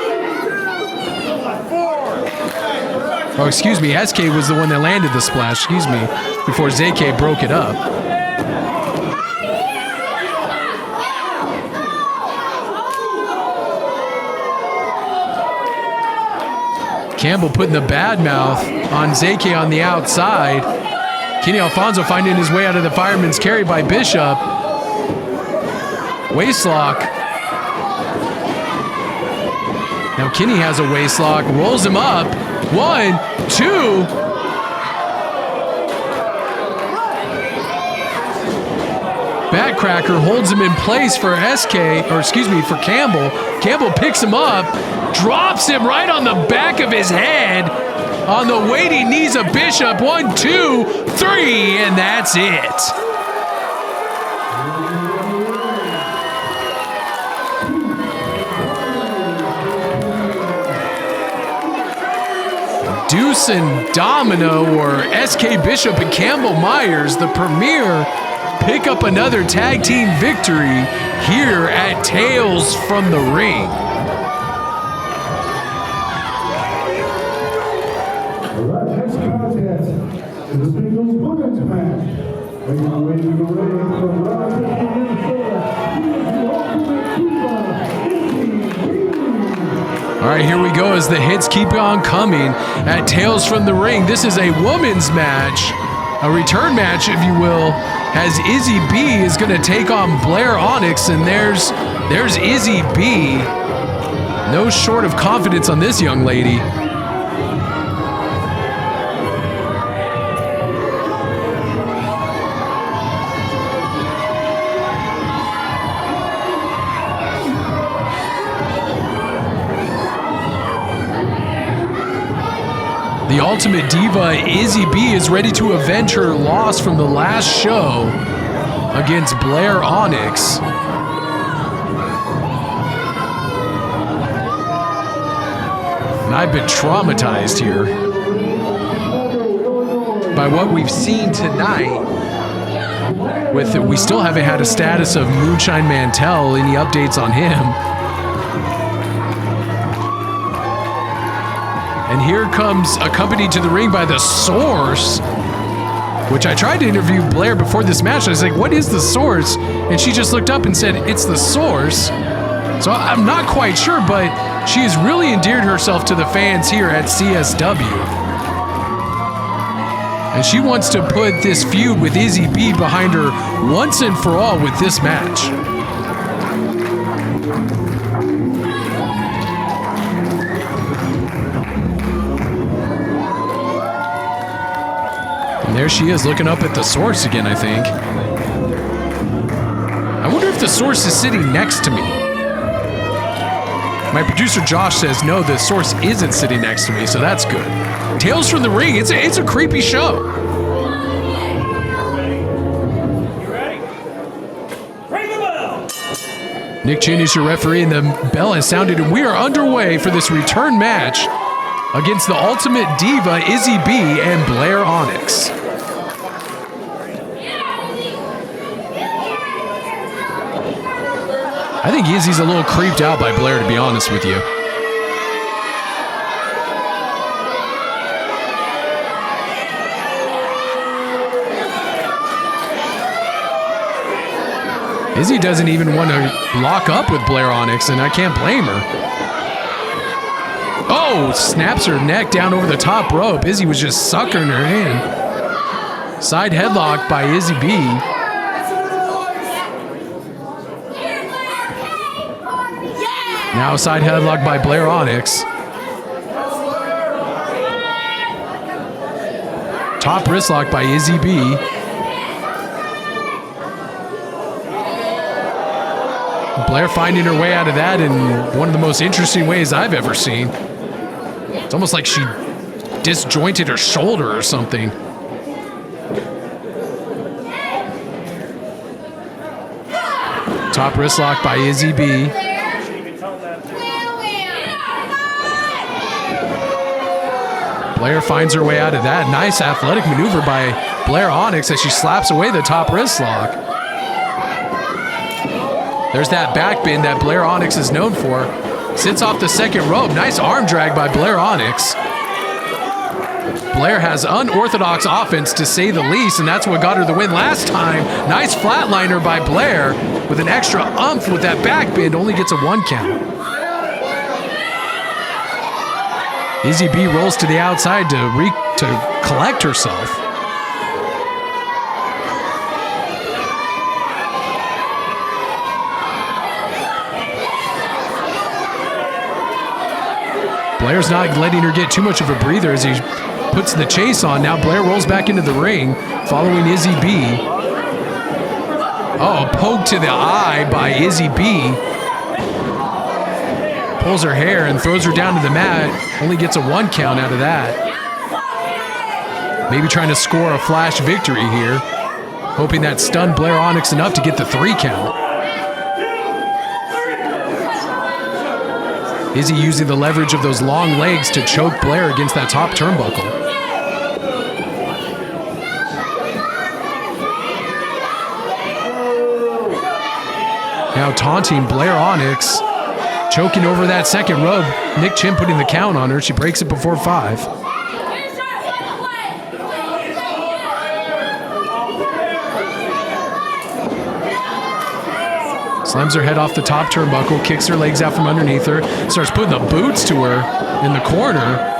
Oh, excuse me, SK was the one that landed the splash, excuse me, before Zay-K broke it up. Campbell putting the bad mouth on Zay-K on the outside. Kenny Alfonso finding his way out of the fireman's carry by Bishop. Waistlock. Now Kenny has a waistlock, rolls him up. 1, 2. Backcracker holds him in place for for Campbell. Campbell picks him up, drops him right on the back of his head on the waiting knees of Bishop. 1, 2, 3, and that's it. Deuce and Domino, or SK Bishop and Campbell Myers, the premier, pick up another tag team victory here at Tales from the Ring. Next contest is the Singles Women's match. Making our way to the ring from Rochester, Minnesota, the Ultimate Diva, Izzy. All right, here we go as the hits keep on coming at Tales from the Ring. This is a women's match, a return match, if you will, as Izzy B is going to take on Blair Onyx, and there's Izzy B. No short of confidence on this young lady. The Ultimate Diva, Izzy B, is ready to avenge her loss from the last show against Blair Onyx. And I've been traumatized here by what we've seen tonight. We still haven't had a status of Moonshine Mantell, any updates on him. And here comes, accompanied to the ring by the Source, which I tried to interview Blair before this match. I was like, what is the Source? And she just looked up and said, it's the Source. So I'm not quite sure, but she has really endeared herself to the fans here at CSW. And she wants to put this feud with Izzy B behind her once and for all with this match. There she is, looking up at the Source again, I think. I wonder if the Source is sitting next to me. My producer Josh says no, the Source isn't sitting next to me, so that's good. Tales from the Ring, it's a creepy show. You ready? Ring the bell! Nick Chin is your referee, and the bell has sounded, and we are underway for this return match against the Ultimate Diva, Izzy B, and Blair Onyx. I think Izzy's a little creeped out by Blair, to be honest with you. Izzy doesn't even want to lock up with Blair Onyx, and I can't blame her. Oh, snaps her neck down over the top rope. Izzy was just suckering her in. Side headlock by Izzy B. Now side headlock by Blair Onyx. Top wrist lock by Izzy B. Blair finding her way out of that in one of the most interesting ways I've ever seen. It's almost like she disjointed her shoulder or something. Top wrist lock by Izzy B. Blair finds her way out of that. Nice athletic maneuver by Blair Onyx as she slaps away the top wrist lock. There's that back bend that Blair Onyx is known for. Sits off the second rope. Nice arm drag by Blair Onyx. Blair has unorthodox offense, to say the least, and that's what got her the win last time. Nice flatliner by Blair with an extra umph with that back bend, only gets a 1 count. Izzy B rolls to the outside to collect herself. Blair's not letting her get too much of a breather as he puts the chase on. Now Blair rolls back into the ring, following Izzy B. Oh, a poke to the eye by Izzy B. Pulls her hair and throws her down to the mat. Only gets a 1 count out of that. Maybe trying to score a flash victory here. Hoping that stunned Blair Onyx enough to get the 3 count. Izzy using the leverage of those long legs to choke Blair against that top turnbuckle. Now taunting Blair Onyx, choking over that second rub. Nick Chin putting the count on her. She breaks it before 5. Slams her head off the top turnbuckle, kicks her legs out from underneath her, starts putting the boots to her in the corner.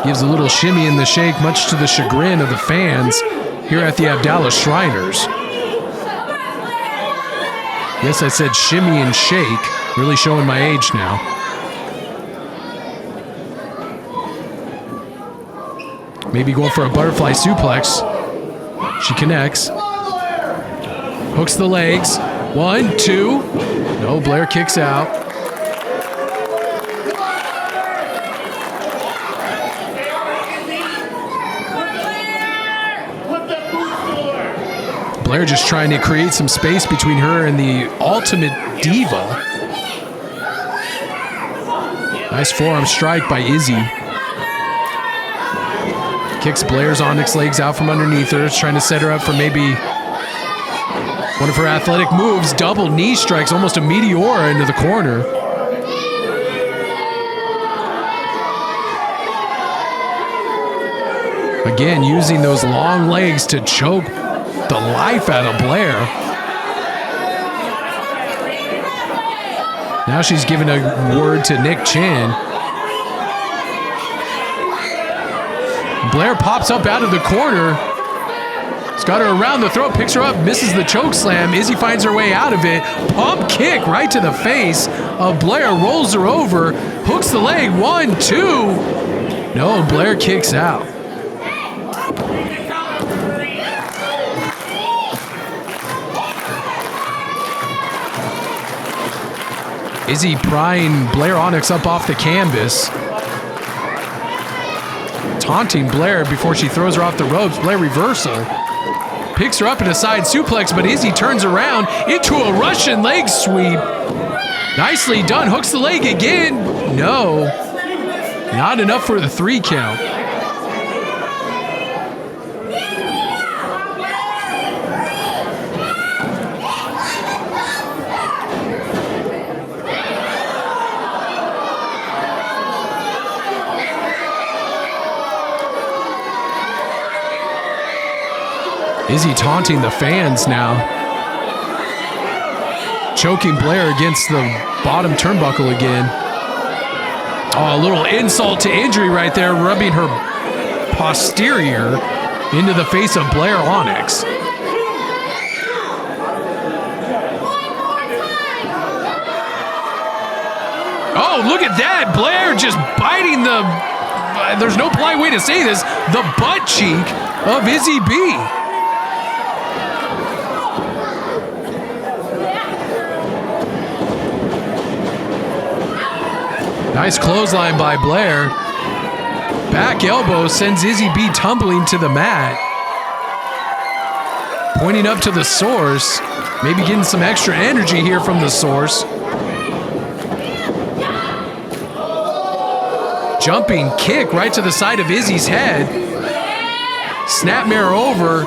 Gives a little shimmy in the shake, much to the chagrin of the fans here at the Abdallah Shriners. Yes, I said shimmy and shake, really showing my age now. Maybe going for a butterfly suplex. She connects. Hooks the legs. 1, 2. No, Blair kicks out. Blair just trying to create some space between her and the Ultimate Diva. Nice forearm strike by Izzy. Kicks Blair's Onyx legs out from underneath her, trying to set her up for maybe one of her athletic moves. Double knee strikes, almost a meteora into the corner. Again, using those long legs to choke the life out of Blair. Now she's giving a word to Nick Chin. Blair pops up out of the corner. He's got her around the throat, picks her up, misses the choke slam. Izzy finds her way out of it. Pump kick right to the face of Blair, rolls her over, hooks the leg. 1, 2. No, Blair kicks out. Izzy prying Blair Onyx up off the canvas. Taunting Blair before she throws her off the ropes. Blair reversal. Picks her up in a side suplex, but Izzy turns around into a Russian leg sweep. Nicely done. Hooks the leg again. No. Not enough for the 3 count. Izzy taunting the fans now. Choking Blair against the bottom turnbuckle again. Oh, a little insult to injury right there, rubbing her posterior into the face of Blair Onyx. Oh, look at that. Blair just biting the, there's no polite way to say this, the butt cheek of Izzy B. Nice clothesline by Blair. Back elbow sends Izzy B tumbling to the mat. Pointing up to the source. Maybe getting some extra energy here from the source. Jumping kick right to the side of Izzy's head. Snapmare over.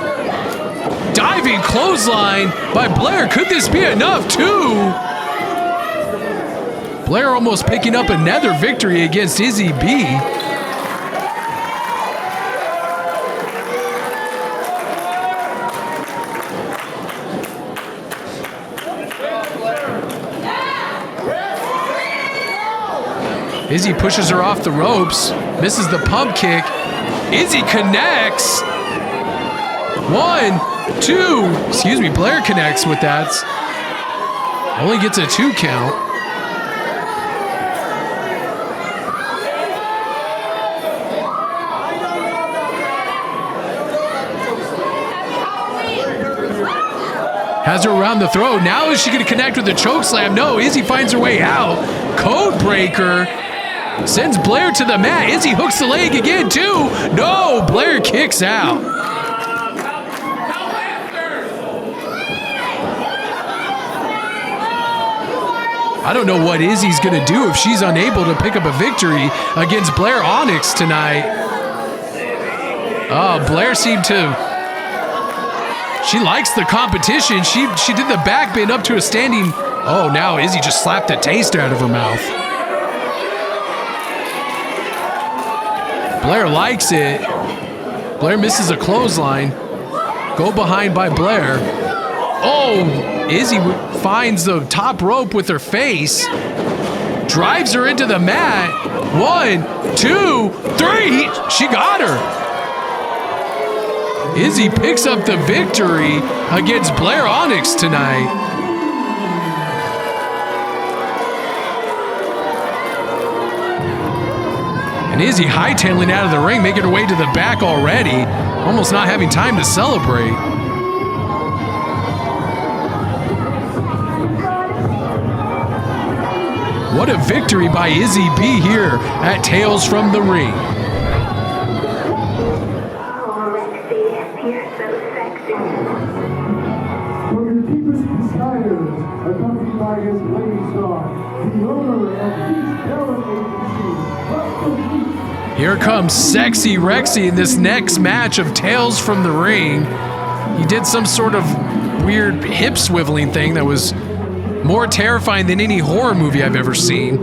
Diving clothesline by Blair. Could this be enough? 2. Blair almost picking up another victory against Izzy B. Izzy pushes her off the ropes, misses the pump kick. Izzy connects. 1, 2, excuse me, Blair connects with that. Only gets a 2 count. Has her around the throat. Now is she going to connect with the choke slam? No, Izzy finds her way out. Code breaker. Sends Blair to the mat. Izzy hooks the leg again, too. No, Blair kicks out. I don't know what Izzy's going to do if she's unable to pick up a victory against Blair Onyx tonight. Oh, Blair seemed to... She likes the competition. She did the back bend up to a standing... Oh, now Izzy just slapped a taste out of her mouth. Blair likes it. Blair misses a clothesline. Go behind by Blair. Oh, Izzy finds the top rope with her face. Drives her into the mat. 1, 2, 3. She got her. Izzy picks up the victory against Blair Onyx tonight. And Izzy hightailing out of the ring, making her way to the back already, almost not having time to celebrate. What a victory by Izzy B here at Tales from the Ring. From your deepest desires, accompanied by his lady star, the owner of Leech Talent Agency, Here comes sexy Rexy in this next match of Tales from the Ring. He did some sort of weird hip swiveling thing that was more terrifying than any horror movie I've ever seen.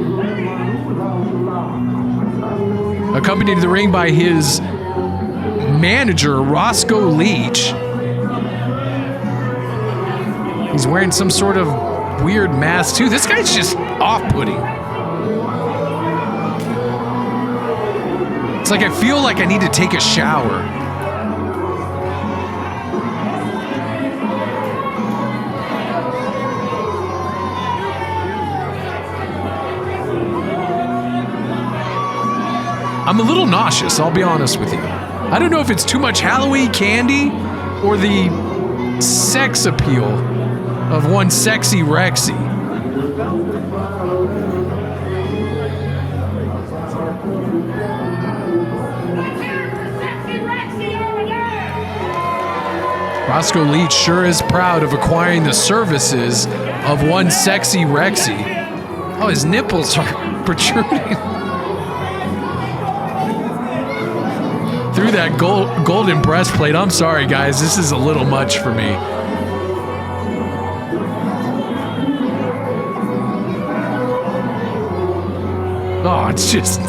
Accompanied to the ring by his manager, Roscoe Leech. He's wearing some sort of weird mask too. This guy's just off-putting. It's like I feel like I need to take a shower. I'm a little nauseous, I'll be honest with you. I don't know if it's too much Halloween candy or the sex appeal of one sexy Wrexy. Roscoe Leech sure is proud of acquiring the services of one sexy Wrexy. Oh, his nipples are protruding through that golden breastplate. I'm sorry, guys. This is a little much for me. Oh, it's just...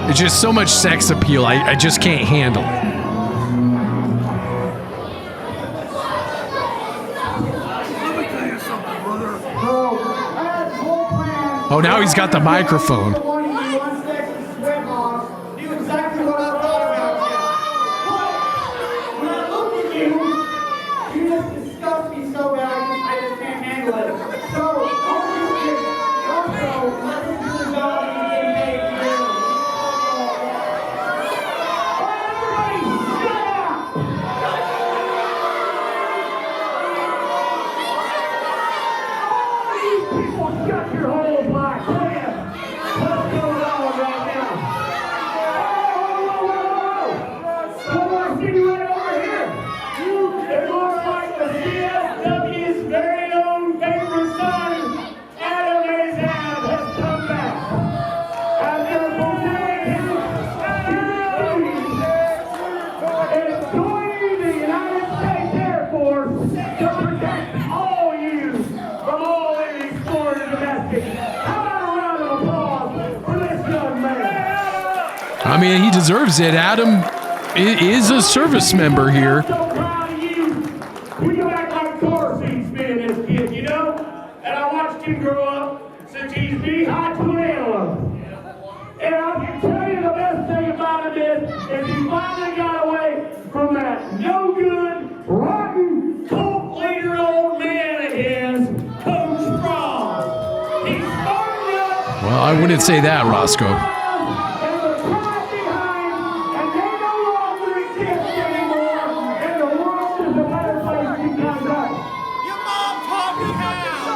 It's just so much sex appeal. I just can't handle it. Oh, now he's got the microphone. I mean, he deserves it. Adam is a service member here. I'm so proud of you. We go back like car seats being this kid, you know? And I watched him grow up since he's knee-high to an antelope. And I can tell you the best thing about him is he finally got away from that no-good, rotten, cult leader old man of his, Coach Frog. He's smartened up. Well, I wouldn't say that, Roscoe. And the pride behind, and they no longer exist anymore, and the world is a better place because of it. Your mom taught me how.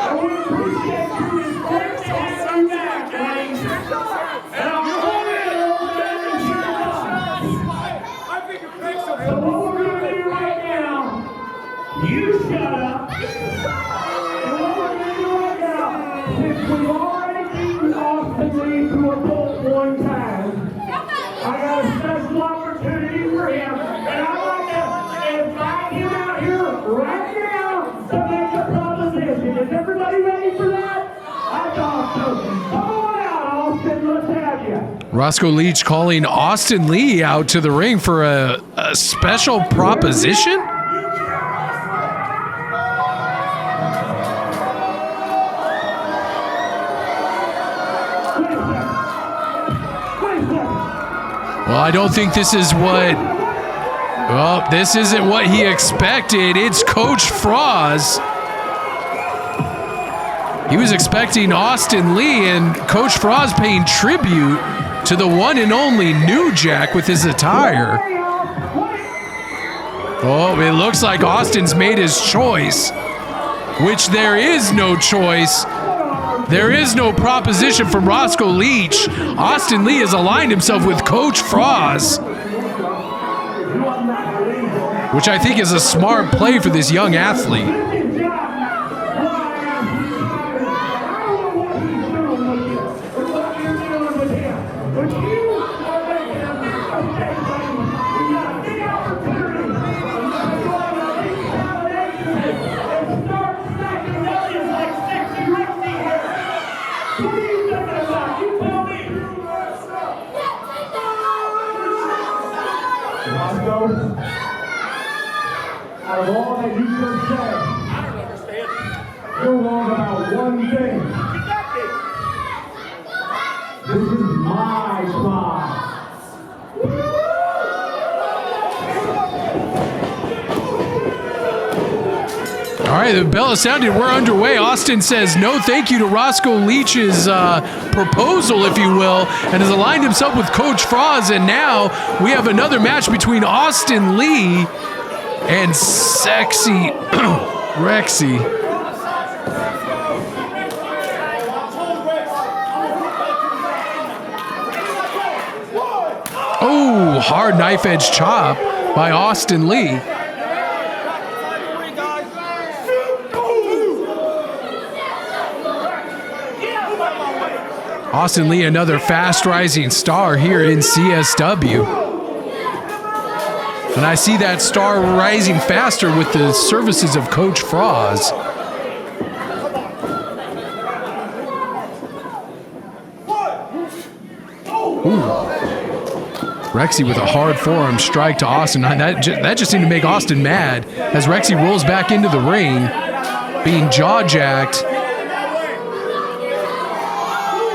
And we appreciate you. It's great to have you back, Rey. And I'm holding it over there in Chicago. I think it makes So what we're going to do right now, you shut up. And what we're going to do right now, since we've already beaten Austin Lee to a pulp one time, I got a special opportunity for him. And I'd like to invite him out here right now to make a proposition. Is everybody ready for that? I thought so. Come on out, Austin. Let's have you. Roscoe Leech calling Austin Lee out to the ring for a special proposition? Well, I don't think this is what... Well, this isn't what he expected. It's Coach Froz. He was expecting Austin Lee, and Coach Froz paying tribute to the one and only New Jack with his attire. Oh, it looks like Austin's made his choice, which there is no choice. There is no proposition from Roscoe Leech. Austin Lee has aligned himself with Coach Froz, which I think is a smart play for this young athlete. Out of all that you just said, you're wrong about one thing. This is my spot. All right, the bell has sounded. We're underway. Austin says no thank you to Roscoe Leech's proposal, if you will, and has aligned himself with Coach Froz. And now we have another match between Austin Lee and sexy Wrexy. Oh, hard knife edge chop by Austin Lee. Austin Lee, another fast rising star here in CSW. And I see that star rising faster with the services of Coach Froz. Wrexy with a hard forearm strike to Austin. That just seemed to make Austin mad as Wrexy rolls back into the ring, being jaw-jacked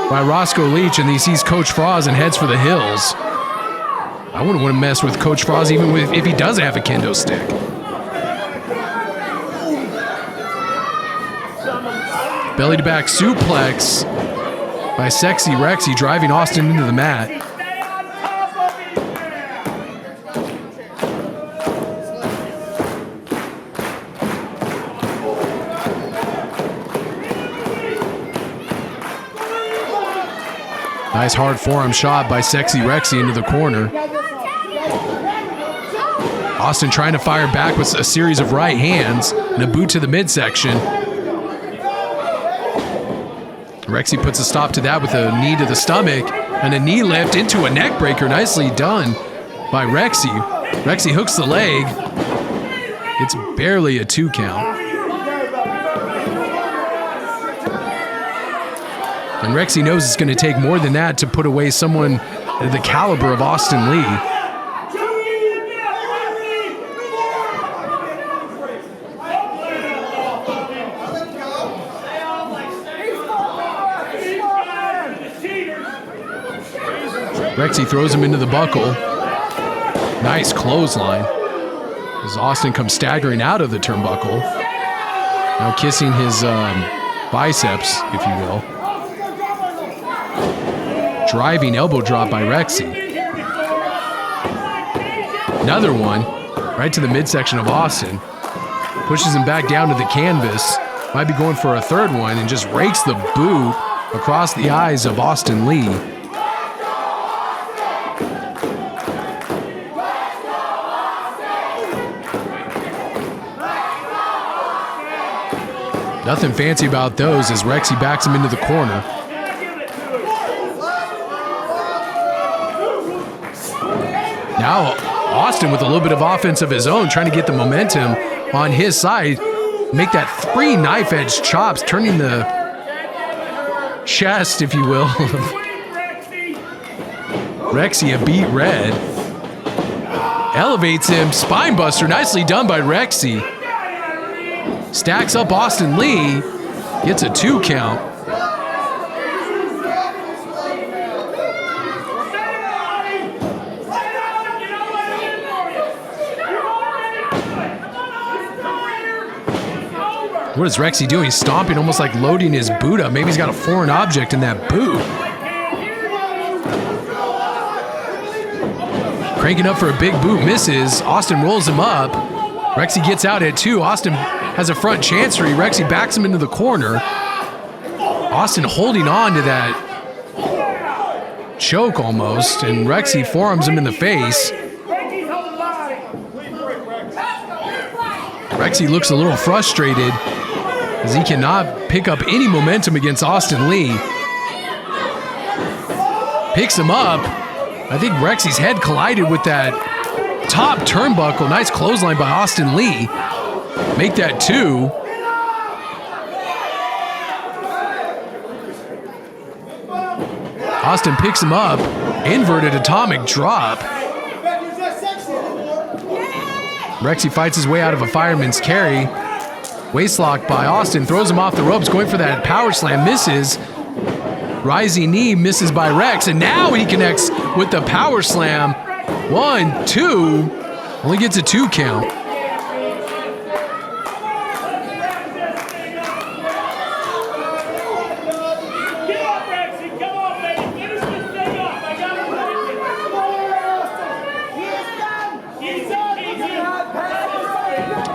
by Roscoe Leech, and he sees Coach Froz and heads for the hills. I wouldn't want to mess with Coach Froz even if he does have a kendo stick. Belly to back suplex by sexy Wrexy, driving Austin into the mat. Nice hard forearm shot by sexy Wrexy into the corner. Austin trying to fire back with a series of right hands and a boot to the midsection. Wrexy puts a stop to that with a knee to the stomach and a knee lift into a neck breaker. Nicely done by Wrexy. Wrexy hooks the leg. It's barely a 2 count. And Wrexy knows it's going to take more than that to put away someone the caliber of Austin Lee. Wrexy throws him into the buckle. Nice clothesline. As Austin comes staggering out of the turnbuckle. Now kissing his biceps, if you will. Driving elbow drop by Wrexy. Another one, right to the midsection of Austin. Pushes him back down to the canvas. Might be going for a third one and just rakes the boot across the eyes of Austin Lee. Nothing fancy about those as Wrexy backs him into the corner. Now Austin with a little bit of offense of his own, trying to get the momentum on his side. Make that 3 knife-edge chops, turning the chest, if you will. Wrexy a beat red. Elevates him, spine buster, nicely done by Wrexy. Stacks up Austin Lee, gets a 2 count. What is Wrexy doing? He's stomping, almost like loading his boot up. Maybe he's got a foreign object in that boot. Cranking up for a big boot, misses. Austin rolls him up. Wrexy gets out at 2. Austin has a front chancery. Wrexy backs him into the corner. Austin holding on to that choke almost, and Wrexy forearms him in the face. Wrexy looks a little frustrated as he cannot pick up any momentum against Austin Lee. Picks him up. I think Wrexy's head collided with that top turnbuckle. Nice clothesline by Austin Lee. Make that 2. Austin picks him up. Inverted atomic drop. Wrexy fights his way out of a fireman's carry. Waistlock by Austin. Throws him off the ropes. Going for that power slam. Misses. Rising knee. Misses by Rex. And now he connects with the power slam. 1, 2. Only gets a 2 count.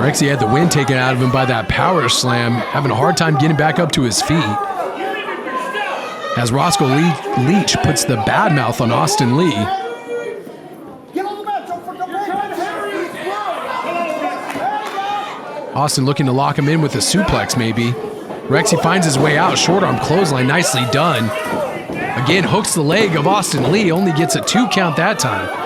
Wrexy had the wind taken out of him by that power slam, having a hard time getting back up to his feet. As Roscoe Leech puts the bad mouth on Austin Lee. Austin looking to lock him in with a suplex maybe. Wrexy finds his way out, short arm clothesline, nicely done. Again, hooks the leg of Austin Lee, only gets a 2 count that time.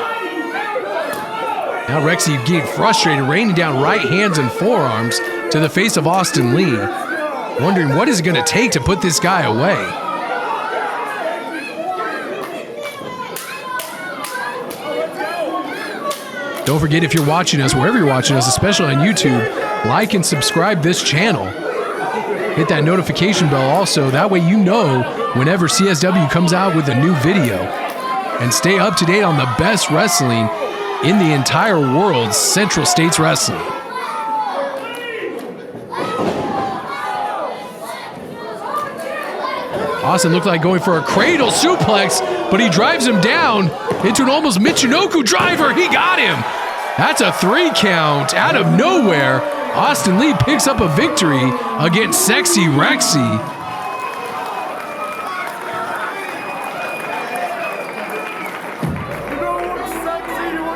Now Wrexy getting frustrated, raining down right hands and forearms to the face of Austin Lee. Wondering what is it going to take to put this guy away. Don't forget, if you're watching us, wherever you're watching us, especially on YouTube, like and subscribe this channel. Hit that notification bell also, that way you know whenever CSW comes out with a new video. And stay up to date on the best wrestling in the entire world, Central States Wrestling. Austin looked like going for a cradle suplex, but he drives him down into an almost Michinoku driver. He got him. That's a 3 count out of nowhere. Austin Lee picks up a victory against Sexy Wrexy.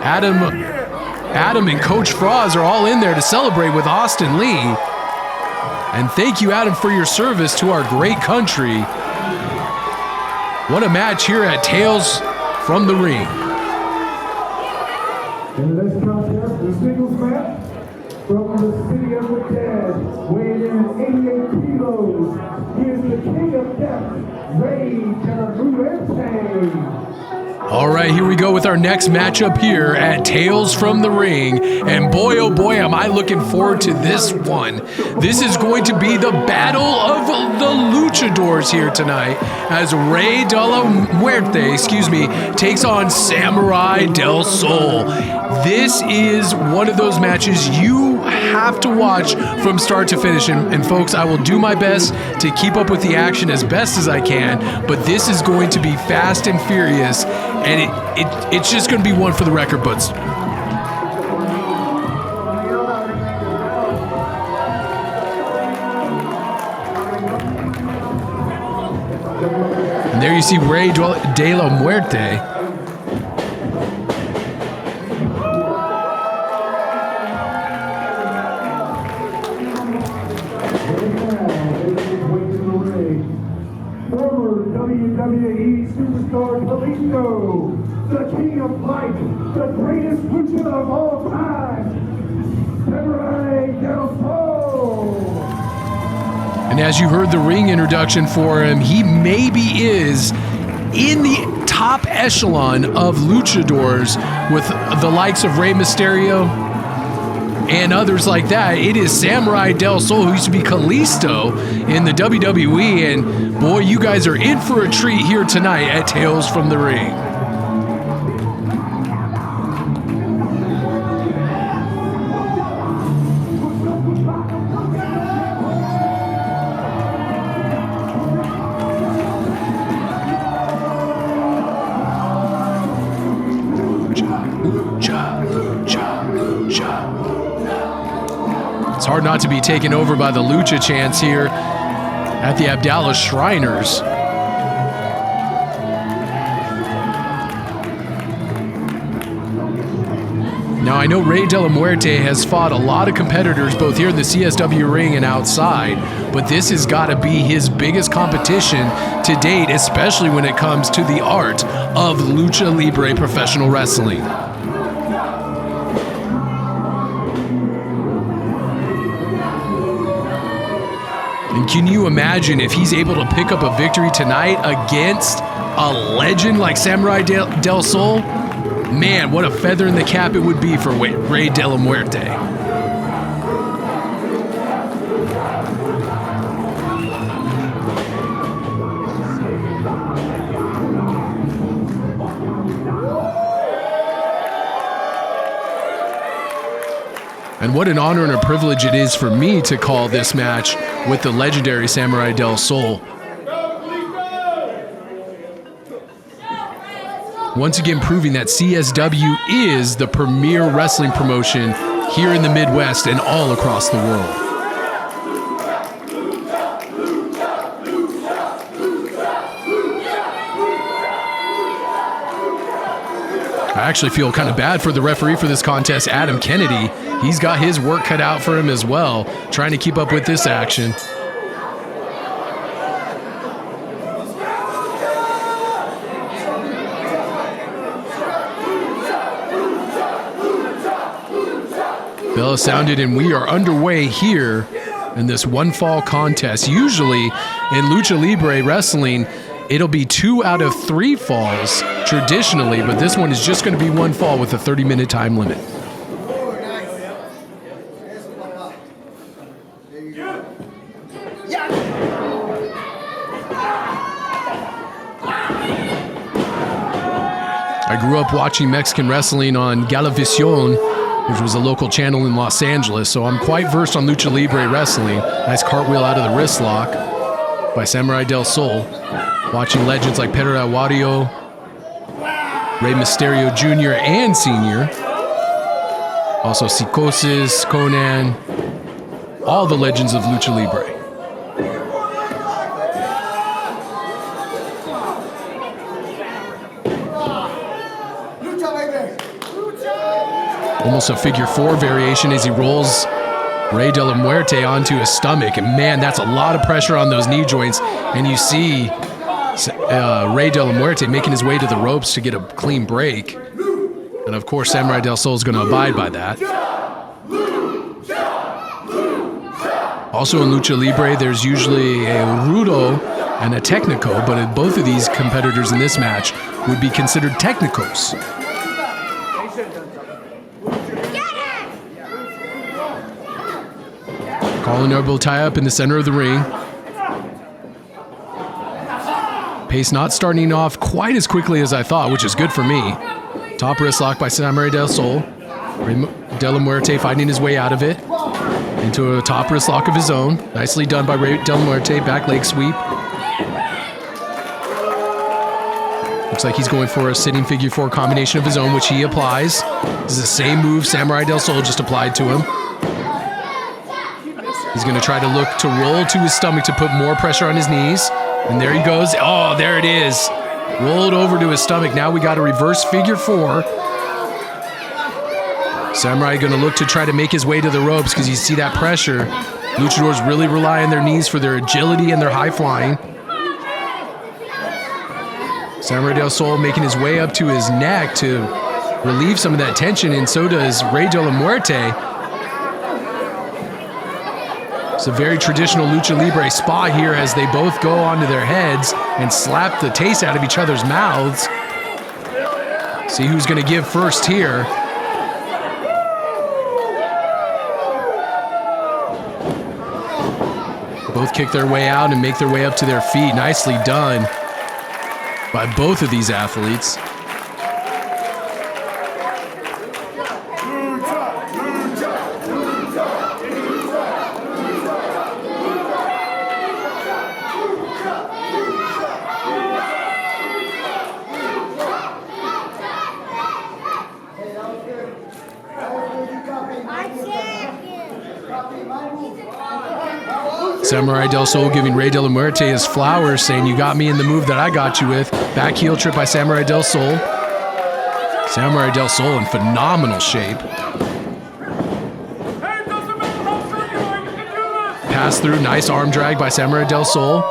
Adam and Coach Froz are all in there to celebrate with Austin Lee. And thank you, Adam, for your service to our great country. What a match here at Tales from the Ring. And let's contest the singles match from the city of the dead, weighing in 88 kilos. He is the king of death, Rey Del La Muerte. All right, here we go with our next matchup here at Tales from the Ring. And boy, oh boy, am I looking forward to this one. This is going to be the battle of the luchadors here tonight as Rey Del La Muerte, takes on Samuray Del Sol. This is one of those matches you have to watch from start to finish. And folks, I will do my best to keep up with the action as best as I can, but this is going to be fast and furious. And it's just going to be one for the record books. And there you see Rey De La Muerte. WWE superstar Kalisto, the king of fight, the greatest luchador of all time, Samuray Del Sol. And as you heard the ring introduction for him, he maybe is in the top echelon of luchadors with the likes of Rey Mysterio and others like that. It is Samuray Del Sol, who used to be Kalisto in the WWE, and boy, you guys are in for a treat here tonight at Tales from the Ring. It's hard not to be taken over by the Lucha chants here at the Abdallah Shriners. Now, I know Rey De La Muerte has fought a lot of competitors both here in the CSW ring and outside, but this has got to be his biggest competition to date, especially when it comes to the art of Lucha Libre professional wrestling. And can you imagine if he's able to pick up a victory tonight against a legend like Samuray Del Sol? Man, what a feather in the cap it would be for Rey De La Muerte. And what an honor and a privilege it is for me to call this match with the legendary Samuray Del Sol. Once again proving that CSW is the premier wrestling promotion here in the Midwest and all across the world. I actually feel kind of bad for the referee for this contest, Adam Kennedy. He's got his work cut out for him as well, trying to keep up with this action. Bell sounded, and we are underway here in this one-fall contest. Usually in Lucha Libre wrestling, it'll be 2 out of 3 falls traditionally, but this one is just going to be 1 fall with a 30-minute time limit. I grew up watching Mexican wrestling on Galavisión, which was a local channel in Los Angeles, so I'm quite versed on Lucha Libre wrestling. Nice cartwheel out of the wrist lock by Samuray Del Sol. Watching legends like Pedro Aguayo, Rey Mysterio Jr. and Sr. Also Psicosis, Conan, all the legends of Lucha Libre. Almost a figure 4 variation as he rolls Rey De La Muerte onto his stomach. And man, that's a lot of pressure on those knee joints. And you see Rey De La Muerte making his way to the ropes to get a clean break. And of course, Samuray Del Sol is going to abide by that. Also in Lucha Libre, there's usually a rudo and a technico, but both of these competitors in this match would be considered technicals. Collar elbow tie up in the center of the ring. Pace not starting off quite as quickly as I thought, which is good for me. Top wrist lock by Samuray Del Sol. Rey Del La Muerte fighting his way out of it into a top wrist lock of his own. Nicely done by Rey Del La Muerte. Back leg sweep. Looks like he's going for a sitting figure four combination of his own, which he applies. This is the same move Samuray Del Sol just applied to him. He's going to try to look to roll to his stomach to put more pressure on his knees. And there he goes. Oh, there it is. Rolled over to his stomach. Now we got a reverse figure four. Samurai going to look to try to make his way to the ropes because you see that pressure. Luchadors really rely on their knees for their agility and their high flying. Samuray Del Sol making his way up to his neck to relieve some of that tension, and so does Rey Del La Muerte. It's a very traditional Lucha Libre spot here as they both go onto their heads and slap the taste out of each other's mouths. See who's going to give first here. Both kick their way out and make their way up to their feet. Nicely done by both of these athletes. Samuray Del Sol giving Rey Del La Muerte his flowers, saying, "You got me in the move that I got you with." Back heel trip by Samuray Del Sol. Samuray Del Sol in phenomenal shape. Pass through, nice arm drag by Samuray Del Sol.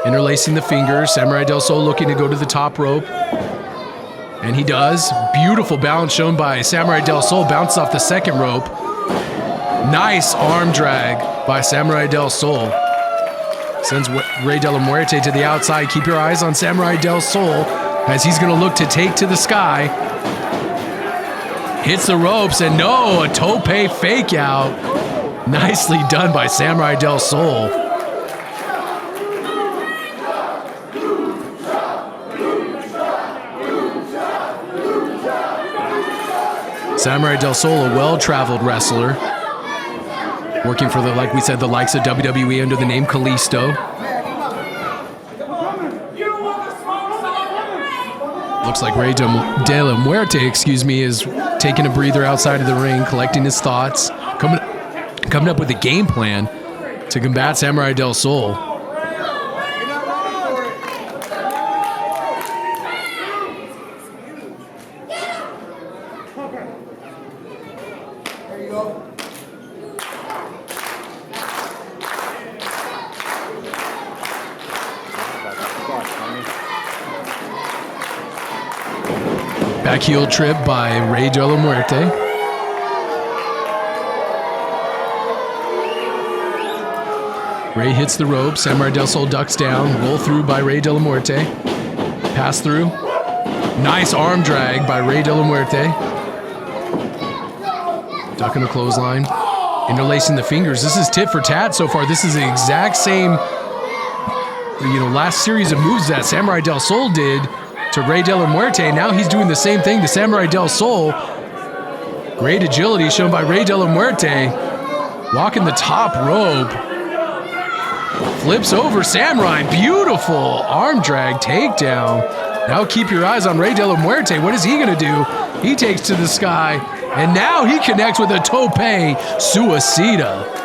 Interlacing the fingers, Samuray Del Sol looking to go to the top rope. And he does. Beautiful balance shown by Samuray Del Sol, bounces off the second rope. Nice arm drag by Samuray Del Sol. Sends Rey Del La Muerte to the outside. Keep your eyes on Samuray Del Sol as he's going to look to take to the sky. Hits the ropes, and no, a tope fake out. Nicely done by Samuray Del Sol. Samuray Del Sol, a well-traveled wrestler. Working for the, like we said, the likes of WWE under the name Kalisto. Looks like Rey De La Muerte, is taking a breather outside of the ring, collecting his thoughts, coming up with a game plan to combat Samuray Del Sol. Back heel trip by Rey Del La Muerte. Rey hits the rope. Samuray Del Sol ducks down. Roll through by Rey Del La Muerte. Pass through. Nice arm drag by Rey Del La Muerte. Ducking a clothesline. Interlacing the fingers. This is tit for tat so far. This is the exact same, last series of moves that Samuray Del Sol did to Rey Del La Muerte. Now he's doing the same thing to Samuray Del Sol. Great agility shown by Rey Del La Muerte. Walking the top rope. Flips over Samurai. Beautiful arm drag takedown. Now keep your eyes on Rey Del La Muerte. What is he going to do? He takes to the sky. And now he connects with a tope suicida.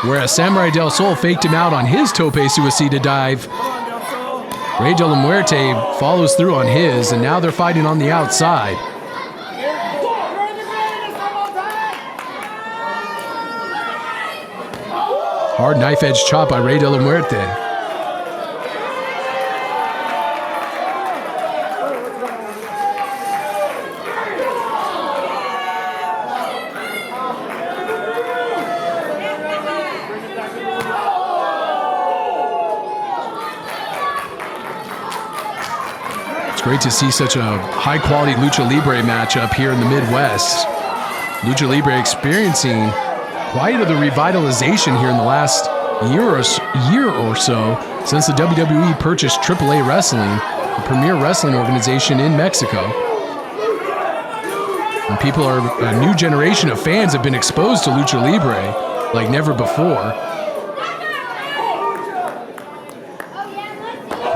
Whereas Samuray Del Sol faked him out on his tope suicida dive, Rey Del La Muerte follows through on his, and now they're fighting on the outside. Hard knife edge chop by Rey Del La Muerte. It's great to see such a high-quality Lucha Libre matchup here in the Midwest. Lucha Libre experiencing quite the revitalization here in the last year or so since the WWE purchased AAA Wrestling, the premier wrestling organization in Mexico. And people a new generation of fans have been exposed to Lucha Libre like never before.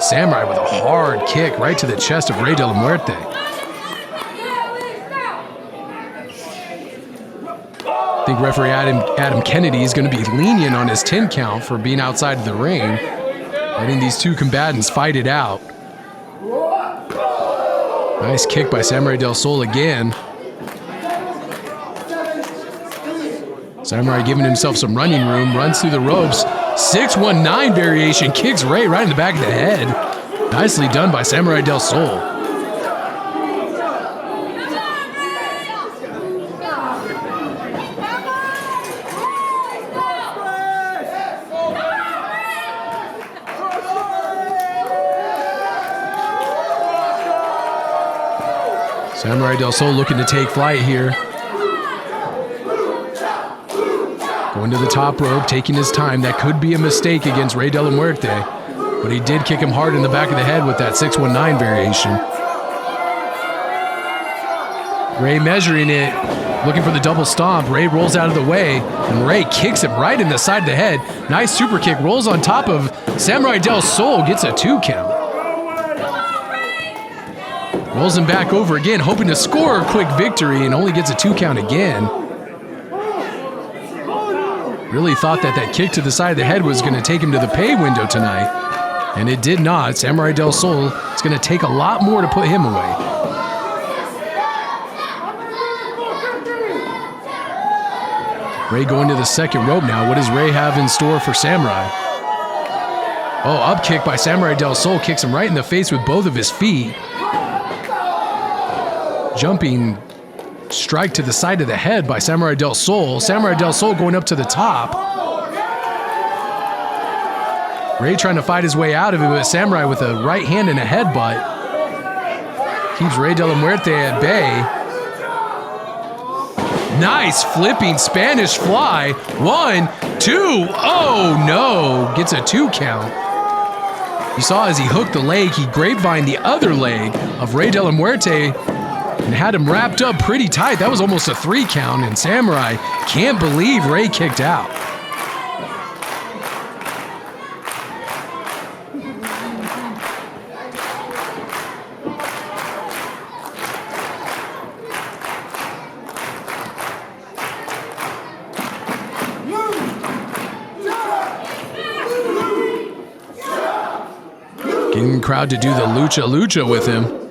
Samurai with a hard kick right to the chest of Rey Del La Muerte. I think referee Adam Kennedy is going to be lenient on his 10 count for being outside of the ring, letting these two combatants fight it out. Nice kick by Samuray Del Sol again. Samurai giving himself some running room, runs through the ropes. 619 variation, kicks Rey right in the back of the head. Nicely done by Samuray Del Sol. Samuray Del Sol looking to take flight here. Going to the top rope, taking his time. That could be a mistake against Rey Del La Muerte, but he did kick him hard in the back of the head with that 619 variation. Rey measuring it, looking for the double stomp. Rey rolls out of the way, and Rey kicks him right in the side of the head. Nice super kick, rolls on top of Samuray Del Sol, gets a 2 count. Rolls him back over again, hoping to score a quick victory, and only gets a 2 count again. Really thought that kick to the side of the head was going to take him to the pay window tonight, and it did not. Samuray Del Sol is going to take a lot more to put him away. Rey going to the second rope now. What does Rey have in store for Samurai? Oh, up kick by Samuray Del Sol, kicks him right in the face with both of his feet. Jumping strike to the side of the head by Samuray Del Sol. Samuray Del Sol going up to the top. Rey trying to fight his way out of it, but Samurai with a right hand and a headbutt keeps Rey Del La Muerte at bay. Nice flipping Spanish fly. 1, 2, oh no, gets a 2 count. You saw as he hooked the leg, he grapevined the other leg of Rey Del La Muerte and had him wrapped up pretty tight. That was almost a 3 count, and Samurai can't believe Rey kicked out. Getting the crowd to do the lucha lucha with him.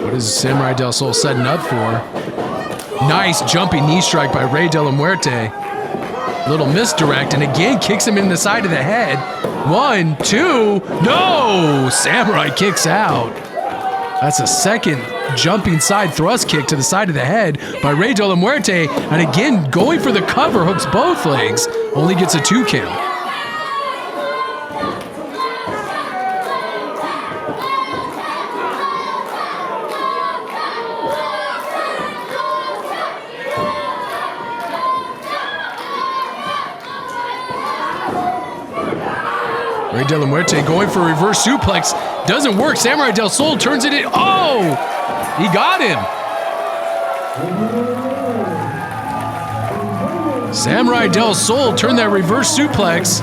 What is Samuray Del Sol setting up for? Nice jumping knee strike by Rey Del La Muerte. Little misdirect, and again kicks him in the side of the head. 1, 2, no! Samurai kicks out. That's a second jumping side thrust kick to the side of the head by Rey Del La Muerte, and again going for the cover, hooks both legs, only gets a 2 count. Rey Del La Muerte going for a reverse suplex. Doesn't work. Samuray Del Sol turns it in. Oh! He got him. Samuray Del Sol turned that reverse suplex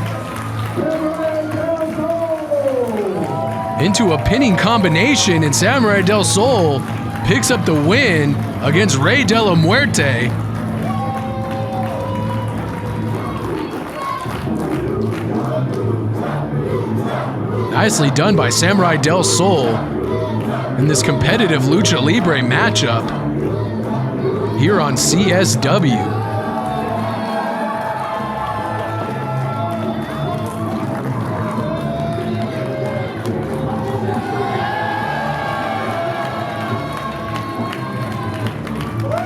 into a pinning combination, and Samuray Del Sol picks up the win against Rey Del La Muerte. Nicely done by Samuray Del Sol in this competitive Lucha Libre matchup here on CSW.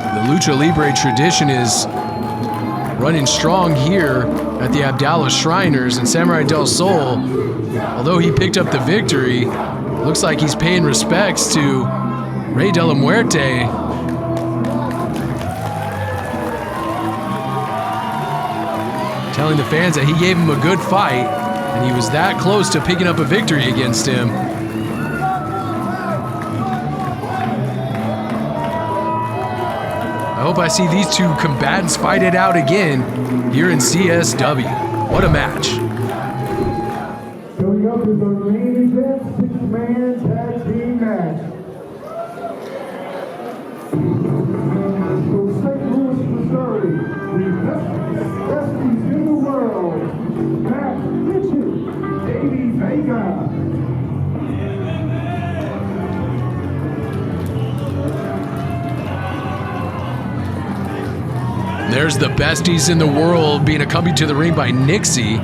The Lucha Libre tradition is running strong here at the Abdallah Shriners, and Samuray Del Sol, although he picked up the victory, looks like he's paying respects to Rey Del La Muerte. Telling the fans that he gave him a good fight, and he was that close to picking up a victory against him. I hope I see these two combatants fight it out again here in CSW. What a match. Coming up is our main event, 6-man tag team match. From St. Louis, Missouri, the besties in the world, Matt Mitchell, Davey Vega. There's the besties in the world being accompanied to the ring by Nixi.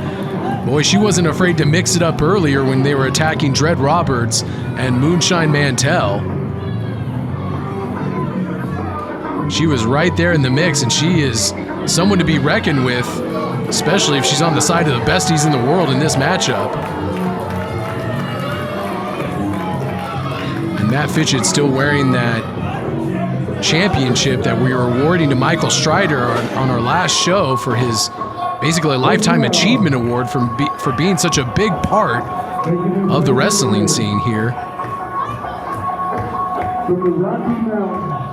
Boy, she wasn't afraid to mix it up earlier when they were attacking Dred Roberts and Moonshine Mantell. She was right there in the mix, and she is someone to be reckoned with, especially if she's on the side of the besties in the world in this matchup. And Matt Fitchett's still wearing that championship that we were awarding to Michael Strider on our last show for his basically Lifetime Achievement Award for being such a big part of the wrestling scene here. From the Rocky Mountains.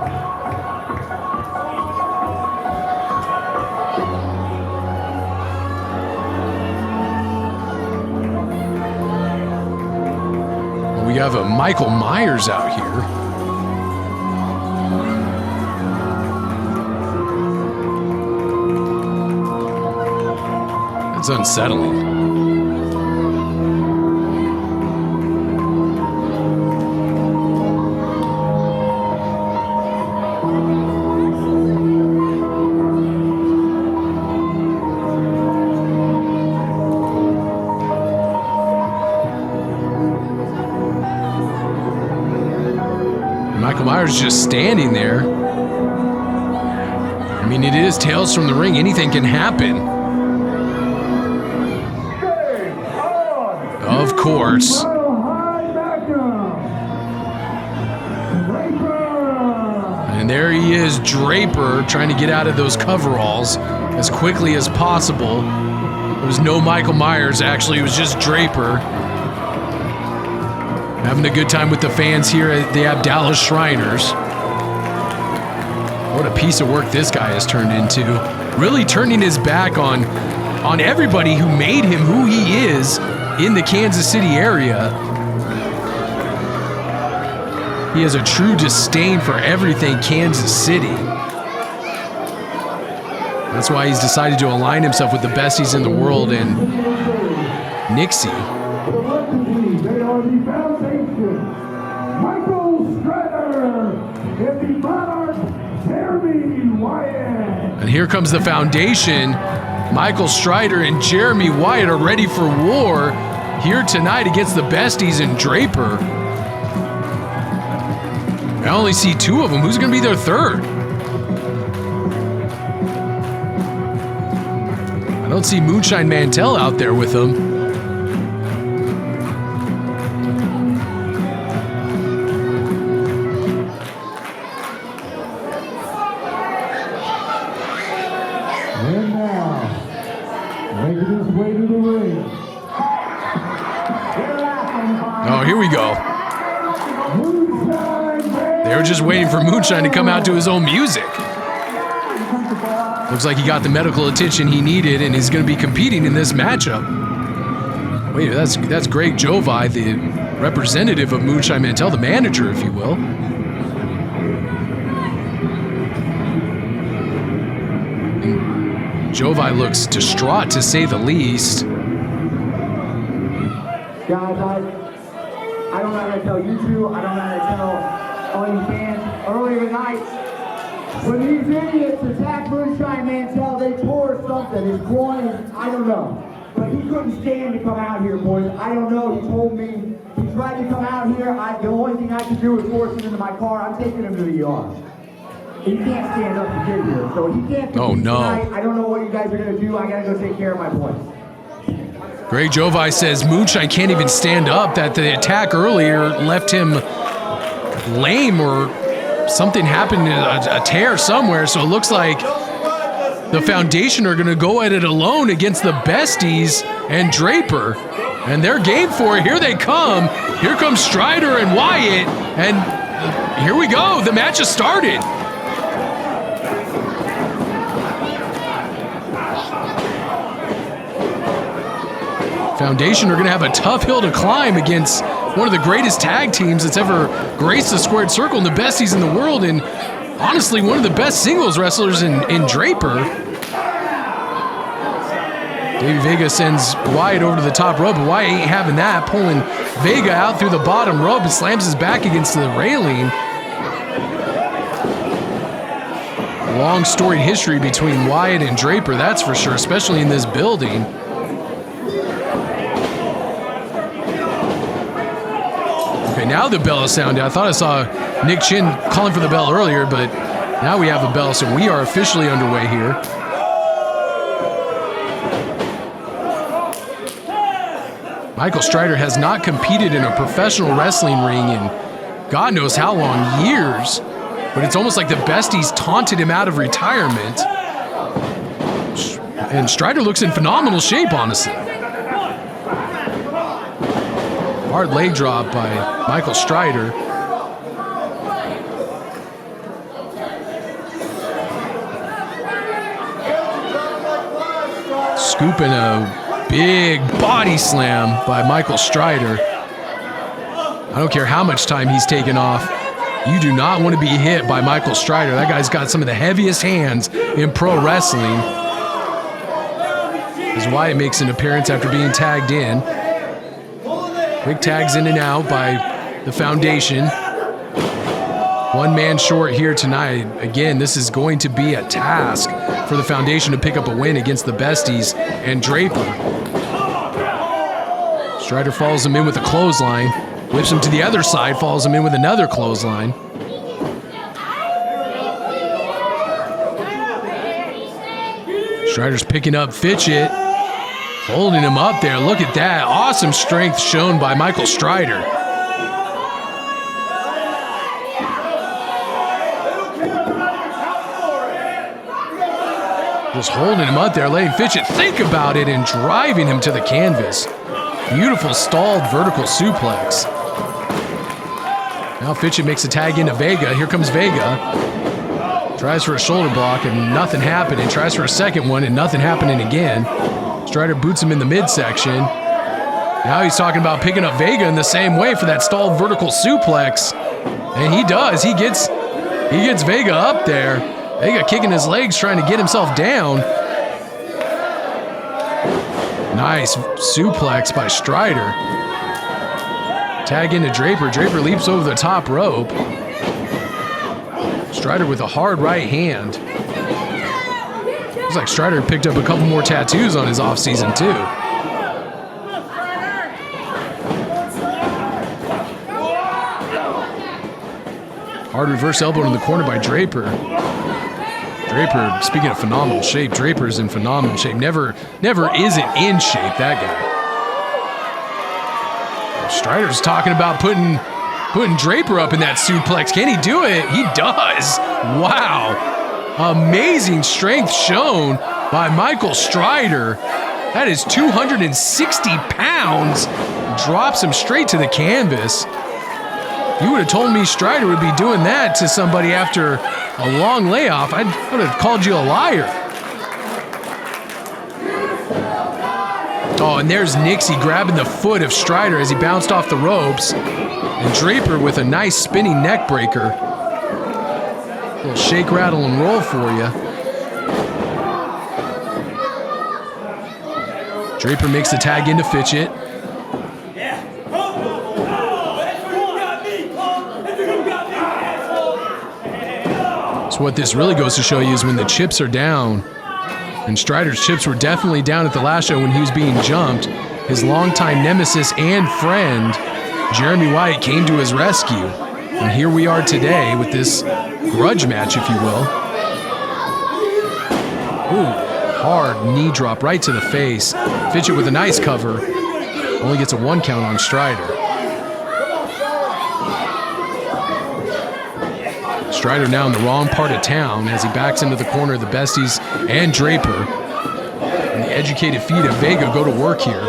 We have a Michael Myers out here. It's unsettling. Michael Myers just standing there. I mean, it is Tales from the Ring. Anything can happen. Of course. And there he is, Draper, trying to get out of those coveralls as quickly as possible. There was no Michael Myers, actually, it was just Draper. Having a good time with the fans here at the Abdallah Shriners. What a piece of work this guy has turned into. Really turning his back on everybody who made him who he is in the Kansas City area. He has a true disdain for everything Kansas City. That's why he's decided to align himself with the besties in the world and Nixi. Collectively, they are the foundation. Michael Strider and the Monarch, Jeremy Wyatt. And here comes the foundation. Michael Strider and Jeremy Wyatt are ready for war here tonight against the besties and Draper. I only see two of them. Who's going to be their third? I don't see Moonshine Mantell out there with them. Oh, here we go. They were just waiting for Moonshine to come out to his own music. Looks like he got the medical attention he needed, and he's going to be competing in this matchup. Wait, that's Greg Jovi, the representative of Moonshine Mantell, the manager, if you will. And Jovi looks distraught, to say the least. Guys, I don't know how to tell you two, I don't know how to tell all you fans. Earlier tonight, when these idiots attacked Moonshine Mantell, they tore something, his groin, I don't know. But he couldn't stand to come out here, boys. I don't know, he told me, he tried to come out here, the only thing I could do was force him into my car. I'm taking him to the ER. He can't stand up to get here, so he can't compete Oh, no. tonight. I don't know what you guys are going to do. I got to go take care of my boys. Greg Jovi says Moonshine can't even stand up, that the attack earlier left him lame or something happened, a tear somewhere. So it looks like the Foundation are going to go at it alone against the Besties and Draper. And they're game for it. Here they come. Here comes Strider and Wyatt. And here we go. The match has started. Foundation are going to have a tough hill to climb against one of the greatest tag teams that's ever graced the squared circle and the Besties in the world, and honestly one of the best singles wrestlers in Draper. Davey Vega sends Wyatt over to the top rope, but Wyatt ain't having that, pulling Vega out through the bottom rope and slams his back against the railing. Long storied history between Wyatt and Draper, that's for sure, especially in this building. Okay, now the bell is sounding. I thought I saw Nick Chin calling for the bell earlier, but now we have a bell, so we are officially underway here. Michael Strider has not competed in a professional wrestling ring in God knows how long, years, but it's almost like the Besties taunted him out of retirement. And Strider looks in phenomenal shape, honestly. Hard leg drop by Michael Strider. Scooping a big body slam by Michael Strider. I don't care how much time he's taken off. You do not want to be hit by Michael Strider. That guy's got some of the heaviest hands in pro wrestling. As Wyatt makes an appearance after being tagged in. Quick tags in and out by the Foundation. One man short here tonight. Again, this is going to be a task for the Foundation to pick up a win against the Besties and Draper. Strider follows him in with a clothesline. Whips him to the other side, follows him in with another clothesline. Strider's picking up Fitchett. Holding him up there. Look at that. Awesome strength shown by Michael Strider. Just holding him up there, letting Fitchett think about it and driving him to the canvas. Beautiful stalled vertical suplex. Now Fitchett makes a tag into Vega. Here comes Vega. Tries for a shoulder block and nothing happening. Tries for a second one and nothing happening again. Strider boots him in the midsection. Now he's talking about picking up Vega in the same way for that stalled vertical suplex. And he does. He gets Vega up there. Vega kicking his legs, trying to get himself down. Nice suplex by Strider. Tag into Draper. Draper leaps over the top rope. Strider with a hard right hand. Looks like Strider picked up a couple more tattoos on his offseason too. Hard reverse elbow in the corner by Draper. Draper, speaking of phenomenal shape, Draper's in phenomenal shape. Never isn't in shape, that guy. Strider's talking about putting Draper up in that suplex. Can he do it? He does. Wow. Amazing strength shown by Michael Strider. That is 260 pounds. Drops him straight to the canvas. You would have told me Strider would be doing that to somebody after a long layoff. I would have called you a liar. Oh, and there's Nixi grabbing the foot of Strider as he bounced off the ropes. And Draper with a nice spinning neck breaker. A little shake, rattle, and roll for you. Draper makes the tag into Fitchett. So what this really goes to show you is when the chips are down, and Strider's chips were definitely down at the last show when he was being jumped, his longtime nemesis and friend, Jeremy Wyatt, came to his rescue. And here we are today with this grudge match, if you will. Ooh, hard knee drop right to the face. Fitchett with a nice cover. Only gets a 1 count on Strider. Strider now in the wrong part of town as he backs into the corner of the Besties and Draper. And the educated feet of Vega go to work here.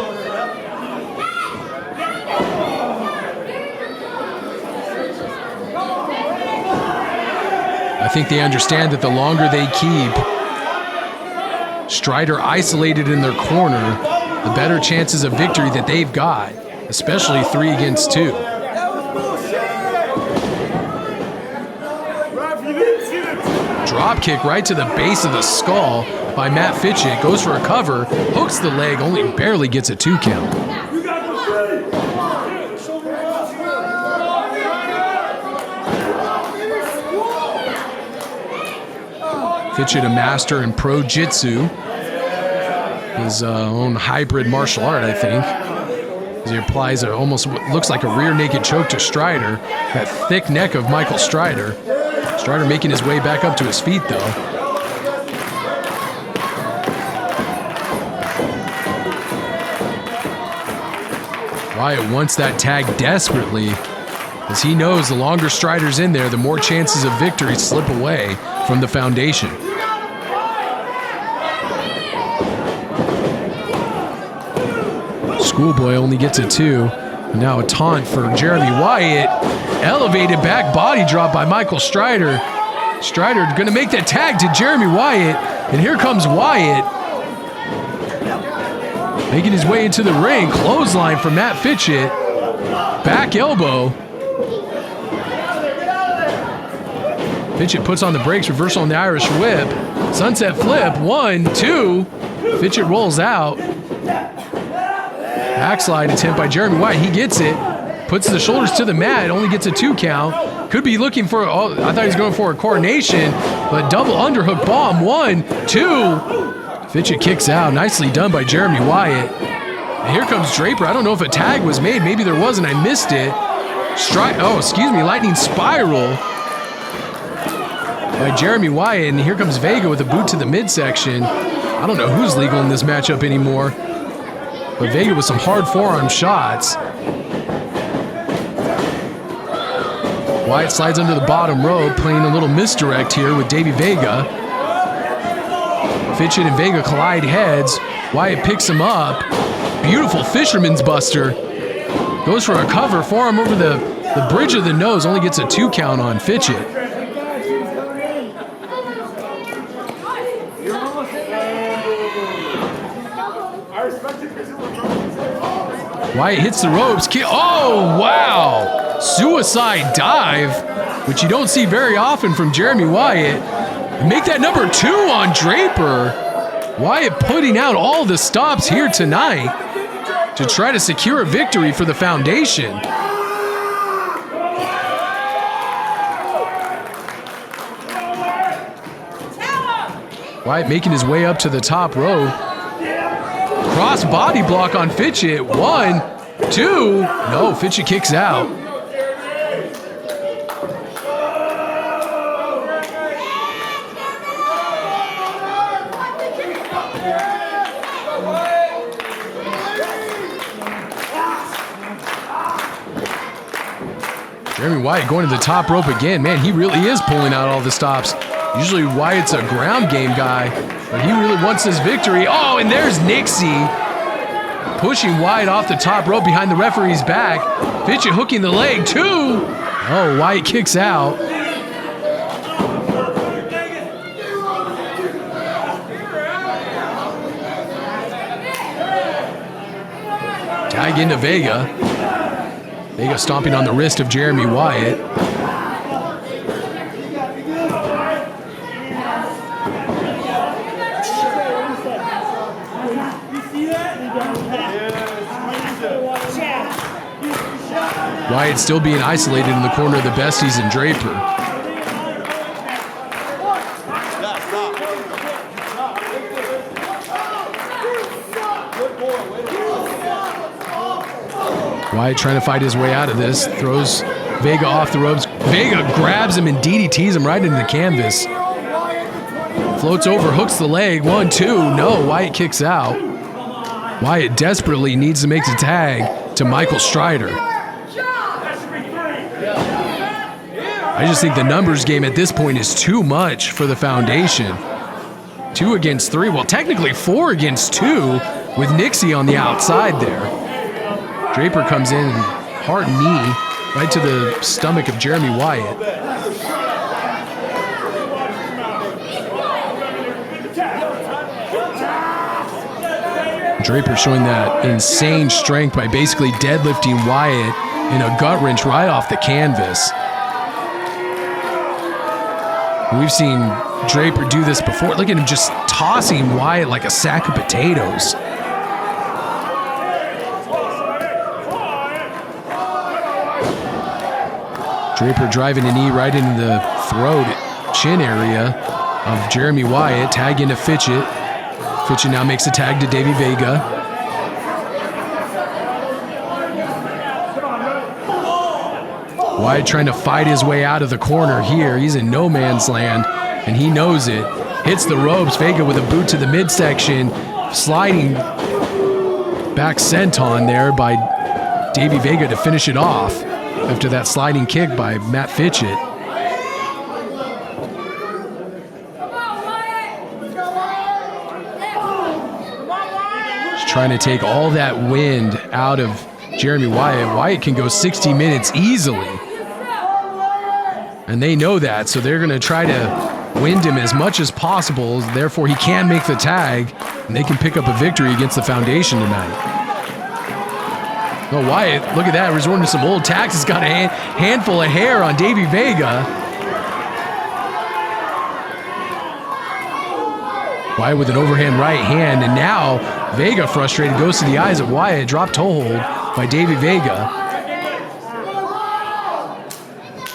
I think they understand that the longer they keep Strider isolated in their corner, the better chances of victory that they've got, especially 3 against 2. Drop kick right to the base of the skull by Matt Fitchett. Goes for a cover, hooks the leg, only barely gets a 2 count. Fitchett a master in pro-jitsu, his own hybrid martial art, I think. As he applies almost what looks like a rear naked choke to Strider. That thick neck of Michael Strider. Strider making his way back up to his feet, though. Wyatt wants that tag desperately, as he knows the longer Strider's in there, the more chances of victory slip away from the foundation. Schoolboy only gets a 2. And now a taunt for Jeremy Wyatt. Elevated back body drop by Michael Strider. Strider going to make that tag to Jeremy Wyatt. And here comes Wyatt. Making his way into the ring. Clothesline from Matt Fitchett. Back elbow. Fitchett puts on the brakes. Reversal on the Irish whip. Sunset flip. 1, 2. Fitchett rolls out. Backslide attempt by Jeremy Wyatt. He gets it. Puts the shoulders to the mat. Only gets a 2 count. Could be looking for, I thought he was going for a coronation, but double underhook bomb. 1, 2. Fitchett kicks out. Nicely done by Jeremy Wyatt. And here comes Draper. I don't know if a tag was made. Maybe there wasn't. I missed it. Lightning spiral by Jeremy Wyatt. And here comes Vega with a boot to the midsection. I don't know who's legal in this matchup anymore. But Vega with some hard forearm shots. Wyatt slides under the bottom rope, playing a little misdirect here with Davey Vega. Fitchett and Vega collide heads. Wyatt picks him up. Beautiful fisherman's buster. Goes for a cover, forearm over the bridge of the nose. Only gets a 2 count on Fitchett. Wyatt hits the ropes. Oh, wow. Suicide dive, which you don't see very often from Jeremy Wyatt. And make that number 2 on Draper. Wyatt putting out all the stops here tonight to try to secure a victory for the foundation. Wyatt making his way up to the top rope. Cross body block on Fitchett. 1, 2. No, Fitchett kicks out. Jeremy Wyatt going to the top rope again. Man, he really is pulling out all the stops. Usually Wyatt's a ground game guy, but he really wants his victory. Oh, and there's Nixi pushing Wyatt off the top rope behind the referee's back. Fitchett hooking the leg, 2. Oh, Wyatt kicks out. Tag into Vega. Vega stomping on the wrist of Jeremy Wyatt. Wyatt still being isolated in the corner of the Besties and Draper. Wyatt trying to fight his way out of this. Throws Vega off the ropes. Vega grabs him and DDTs him right into the canvas. Floats over, hooks the leg. 1, 2. No, Wyatt kicks out. Wyatt desperately needs to make the tag to Michael Strider. I just think the numbers game at this point is too much for the Foundation. 2 against 3. Well, technically 4 against 2 with Nixi on the outside there. Draper comes in and hard knee right to the stomach of Jeremy Wyatt. Draper showing that insane strength by basically deadlifting Wyatt in a gut wrench right off the canvas. We've seen Draper do this before. Look at him just tossing Wyatt like a sack of potatoes. Draper driving a knee right into the throat, chin area of Jeremy Wyatt. Tag into Fitchett. Fitchett now makes a tag to Davey Vega. Wyatt trying to fight his way out of the corner here. He's in no man's land, and he knows it. Hits the ropes. Vega with a boot to the midsection. Sliding back senton there by Davey Vega to finish it off after that sliding kick by Matt Fitchett. Just trying to take all that wind out of Jeremy Wyatt. Wyatt can go 60 minutes easily. And they know that, so they're going to try to wind him as much as possible. Therefore, he can make the tag, and they can pick up a victory against the Foundation tonight. Oh, Wyatt, look at that, resorting to some old tactics. He's got a handful of hair on Davey Vega. Wyatt with an overhand right hand, and now Vega, frustrated, goes to the eyes of Wyatt. Drop toe hold by Davey Vega.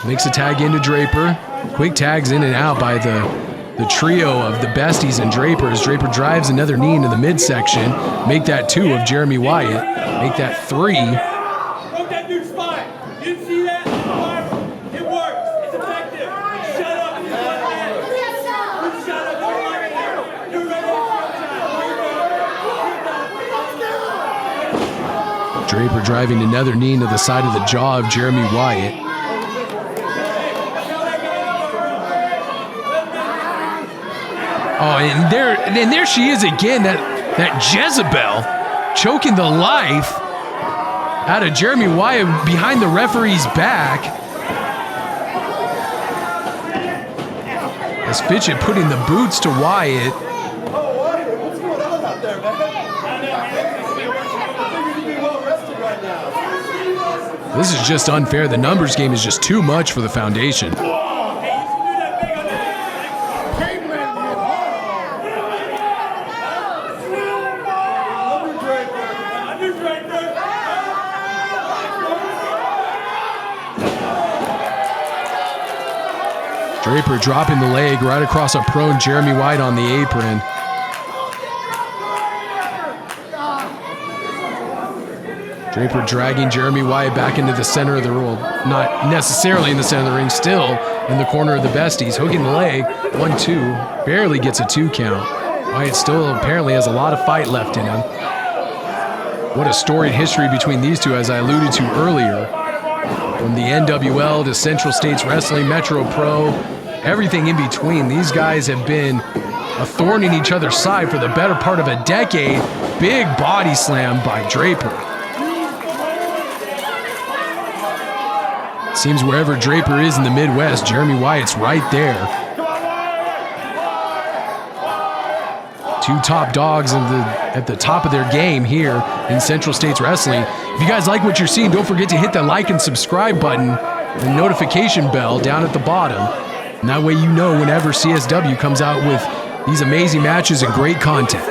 Makes a tag into Draper. Quick tags in and out by the trio of the Besties and Draper as Draper drives another knee into the midsection. Make that 2 of Jeremy Wyatt. Make that 3. Broke that dude's spine. You didn't see that? It works. It's effective. Shut up and just let that. Shut up. Don't like it. You're ready. Draper driving another knee into the side of the jaw of Jeremy Wyatt. Oh, and there she is again, that Jezebel choking the life out of Jeremy Wyatt behind the referee's back. As Fitchett putting the boots to Wyatt. Oh, Wyatt, what's going on out there, man? I think you be well rested right now. This is just unfair. The numbers game is just too much for the Foundation. Draper dropping the leg right across a prone Jeremy Wyatt on the apron. Draper dragging Jeremy Wyatt back into the center of the ring. Not necessarily in the center of the ring, still in the corner of the Besties. Hooking the leg, 1-2. Barely gets a 2 count. Wyatt still apparently has a lot of fight left in him. What a storied history between these two, as I alluded to earlier. From the NWL to Central States Wrestling, Metro Pro, everything in between. These guys have been a thorn in each other's side for the better part of a decade. Big body slam by Draper. Seems wherever Draper is in the Midwest, Jeremy Wyatt's right there. 2 top dogs at the top of their game here in Central States Wrestling. If you guys like what you're seeing, don't forget to hit that like and subscribe button and notification bell down at the bottom. And that way you know whenever CSW comes out with these amazing matches and great content.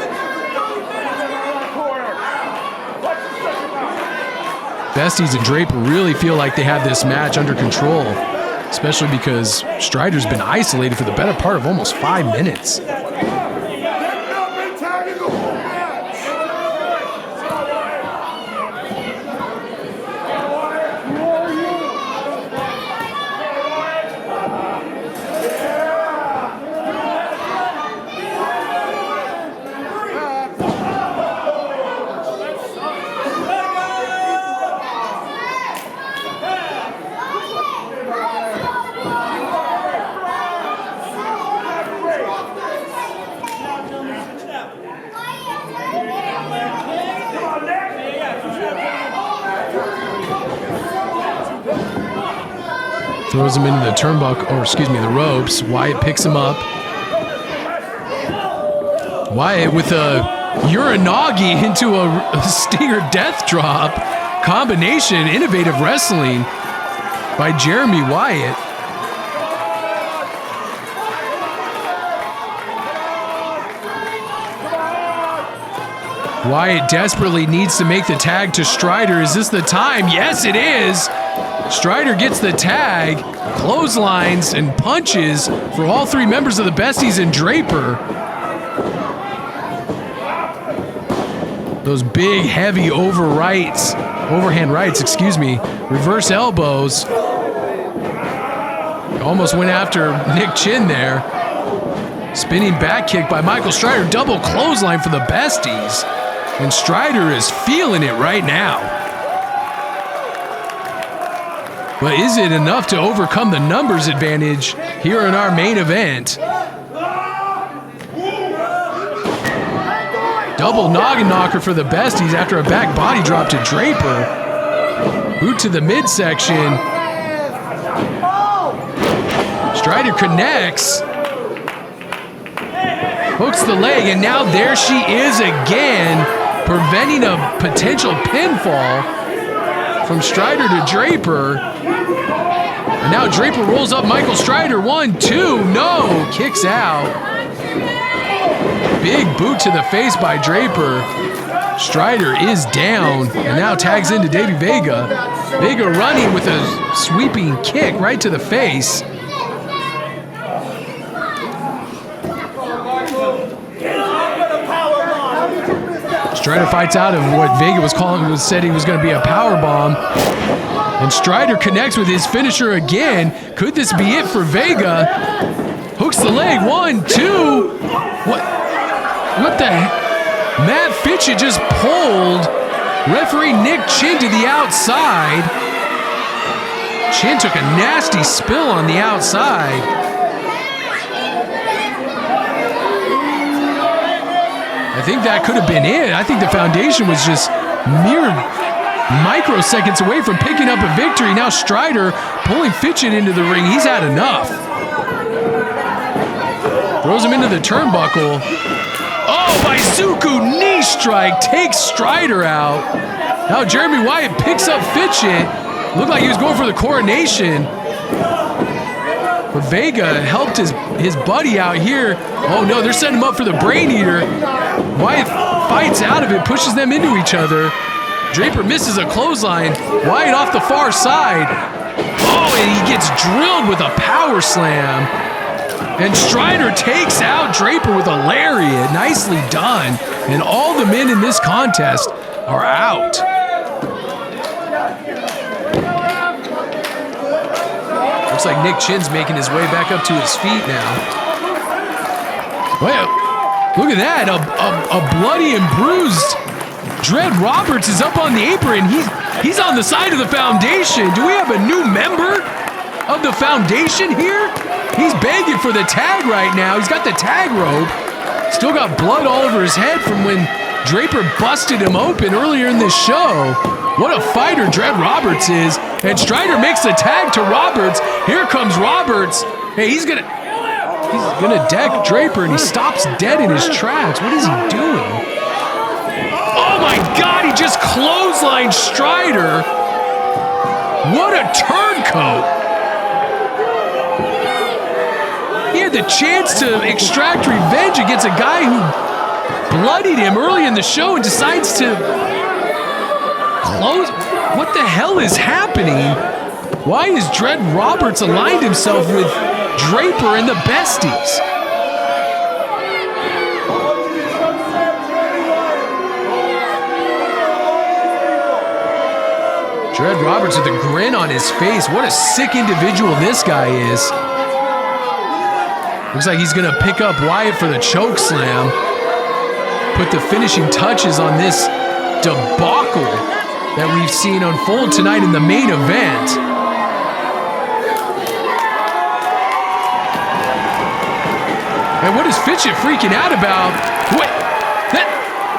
Besties and Draper really feel like they have this match under control, especially because Strider's been isolated for the better part of almost 5 minutes. Throws him into the turnbuckle, or excuse me, the ropes. Wyatt picks him up. Wyatt with a Uranagi into a Stinger death drop. Combination, innovative wrestling by Jeremy Wyatt. Wyatt desperately needs to make the tag to Strider. Is this the time? Yes, it is. Strider gets the tag, clotheslines and punches for all three members of the Besties and Draper. Those big, heavy overhand rights, excuse me, reverse elbows. Almost went after Nick Chin there. Spinning back kick by Michael Strider, double clothesline for the Besties. And Strider is feeling it right now. But is it enough to overcome the numbers advantage here in our main event? Double noggin knocker for the Besties after a back body drop to Draper. Boot to the midsection. Strider connects. Hooks the leg, and now there she is again, preventing a potential pinfall from Strider to Draper. And now Draper rolls up Michael Strider. 1, 2, no, kicks out. Big boot to the face by Draper. Strider is down and now tags into Davey Vega. Vega running with a sweeping kick right to the face. Strider fights out of what Vega said he was going to be a power bomb. And Strider connects with his finisher again. Could this be it for Vega? Hooks the leg. 1, 2. What the heck? Matt Fitchett just pulled referee Nick Chin to the outside. Chin took a nasty spill on the outside. I think that could have been it. I think the Foundation was just mere microseconds away from picking up a victory. Now Strider pulling Fitchett into the ring. He's had enough. Throws him into the turnbuckle. Oh, Baizuku knee strike takes Strider out. Now Jeremy Wyatt picks up Fitchett. Looked like he was going for the coronation. But Vega helped his buddy out here. Oh no, they're setting him up for the Brain Eater. Wyatt fights out of it, pushes them into each other. Draper misses a clothesline. Wyatt off the far side. Oh, and he gets drilled with a power slam. And Strider takes out Draper with a lariat. Nicely done. And all the men in this contest are out. Looks like Nick Chin's making his way back up to his feet now. Well, look at that. A bloody and bruised Dred Roberts is up on the apron. He's on the side of the Foundation. Do we have a new member of the Foundation here? He's begging for the tag right now. He's got the tag rope. Still got blood all over his head from when Draper busted him open earlier in this show. What a fighter Dred Roberts is. And Strider makes the tag to Roberts. Here comes Roberts. Hey, he's gonna deck Draper, and he stops dead in his tracks. What is he doing? Oh my God, he just clotheslined Strider. What a turncoat. He had the chance to extract revenge against a guy who bloodied him early in the show and decides to close. What the hell is happening? Why is Dred Roberts aligned himself with Draper and the Besties? Dred Roberts with a grin on his face. What a sick individual this guy is. Looks like he's gonna pick up Wyatt for the choke slam. Put the finishing touches on this debacle that we've seen unfold tonight in the main event. And what is Fitchett freaking out about? Wait,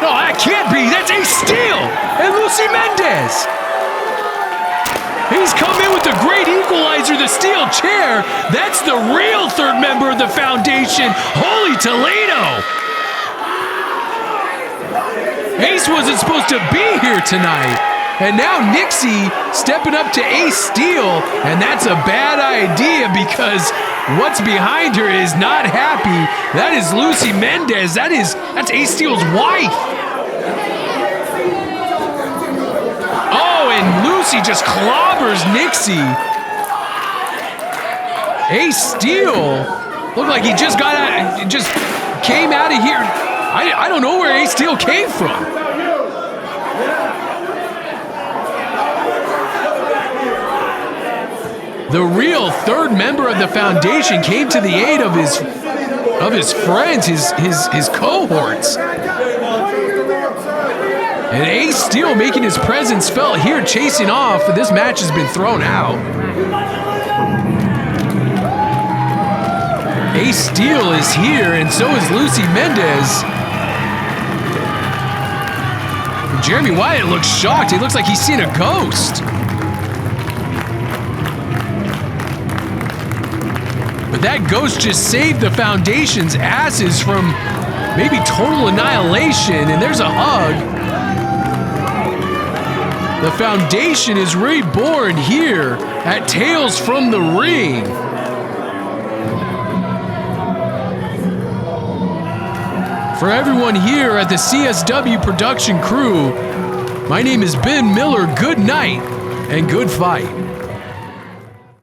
no, that can't be. That's Ace Steel and Lucy Mendez. He's come in with the Great Eagle equalizer, the steel chair. That's the real third member of the Foundation. Holy Toledo! Ace wasn't supposed to be here tonight. And now Nixi stepping up to Ace Steel, and that's a bad idea because what's behind her is not happy. That is Lucy Mendez. That's Ace Steel's wife. Oh, and Lucy just clobbers Nixi. Ace Steel looked like he just came out of here. I don't know where Ace Steel came from. The real third member of the Foundation came to the aid of his friends, his cohorts. And Ace Steel making his presence felt here, chasing off. This match has been thrown out. Ace Steel is here, and so is Lucy Mendez. Jeremy Wyatt looks shocked. He looks like he's seen a ghost. But that ghost just saved the Foundation's asses from maybe total annihilation, and there's a hug. The Foundation is reborn here at Tales from the Ring. For everyone here at the CSW production crew, my name is Ben Miller. Good night and good fight.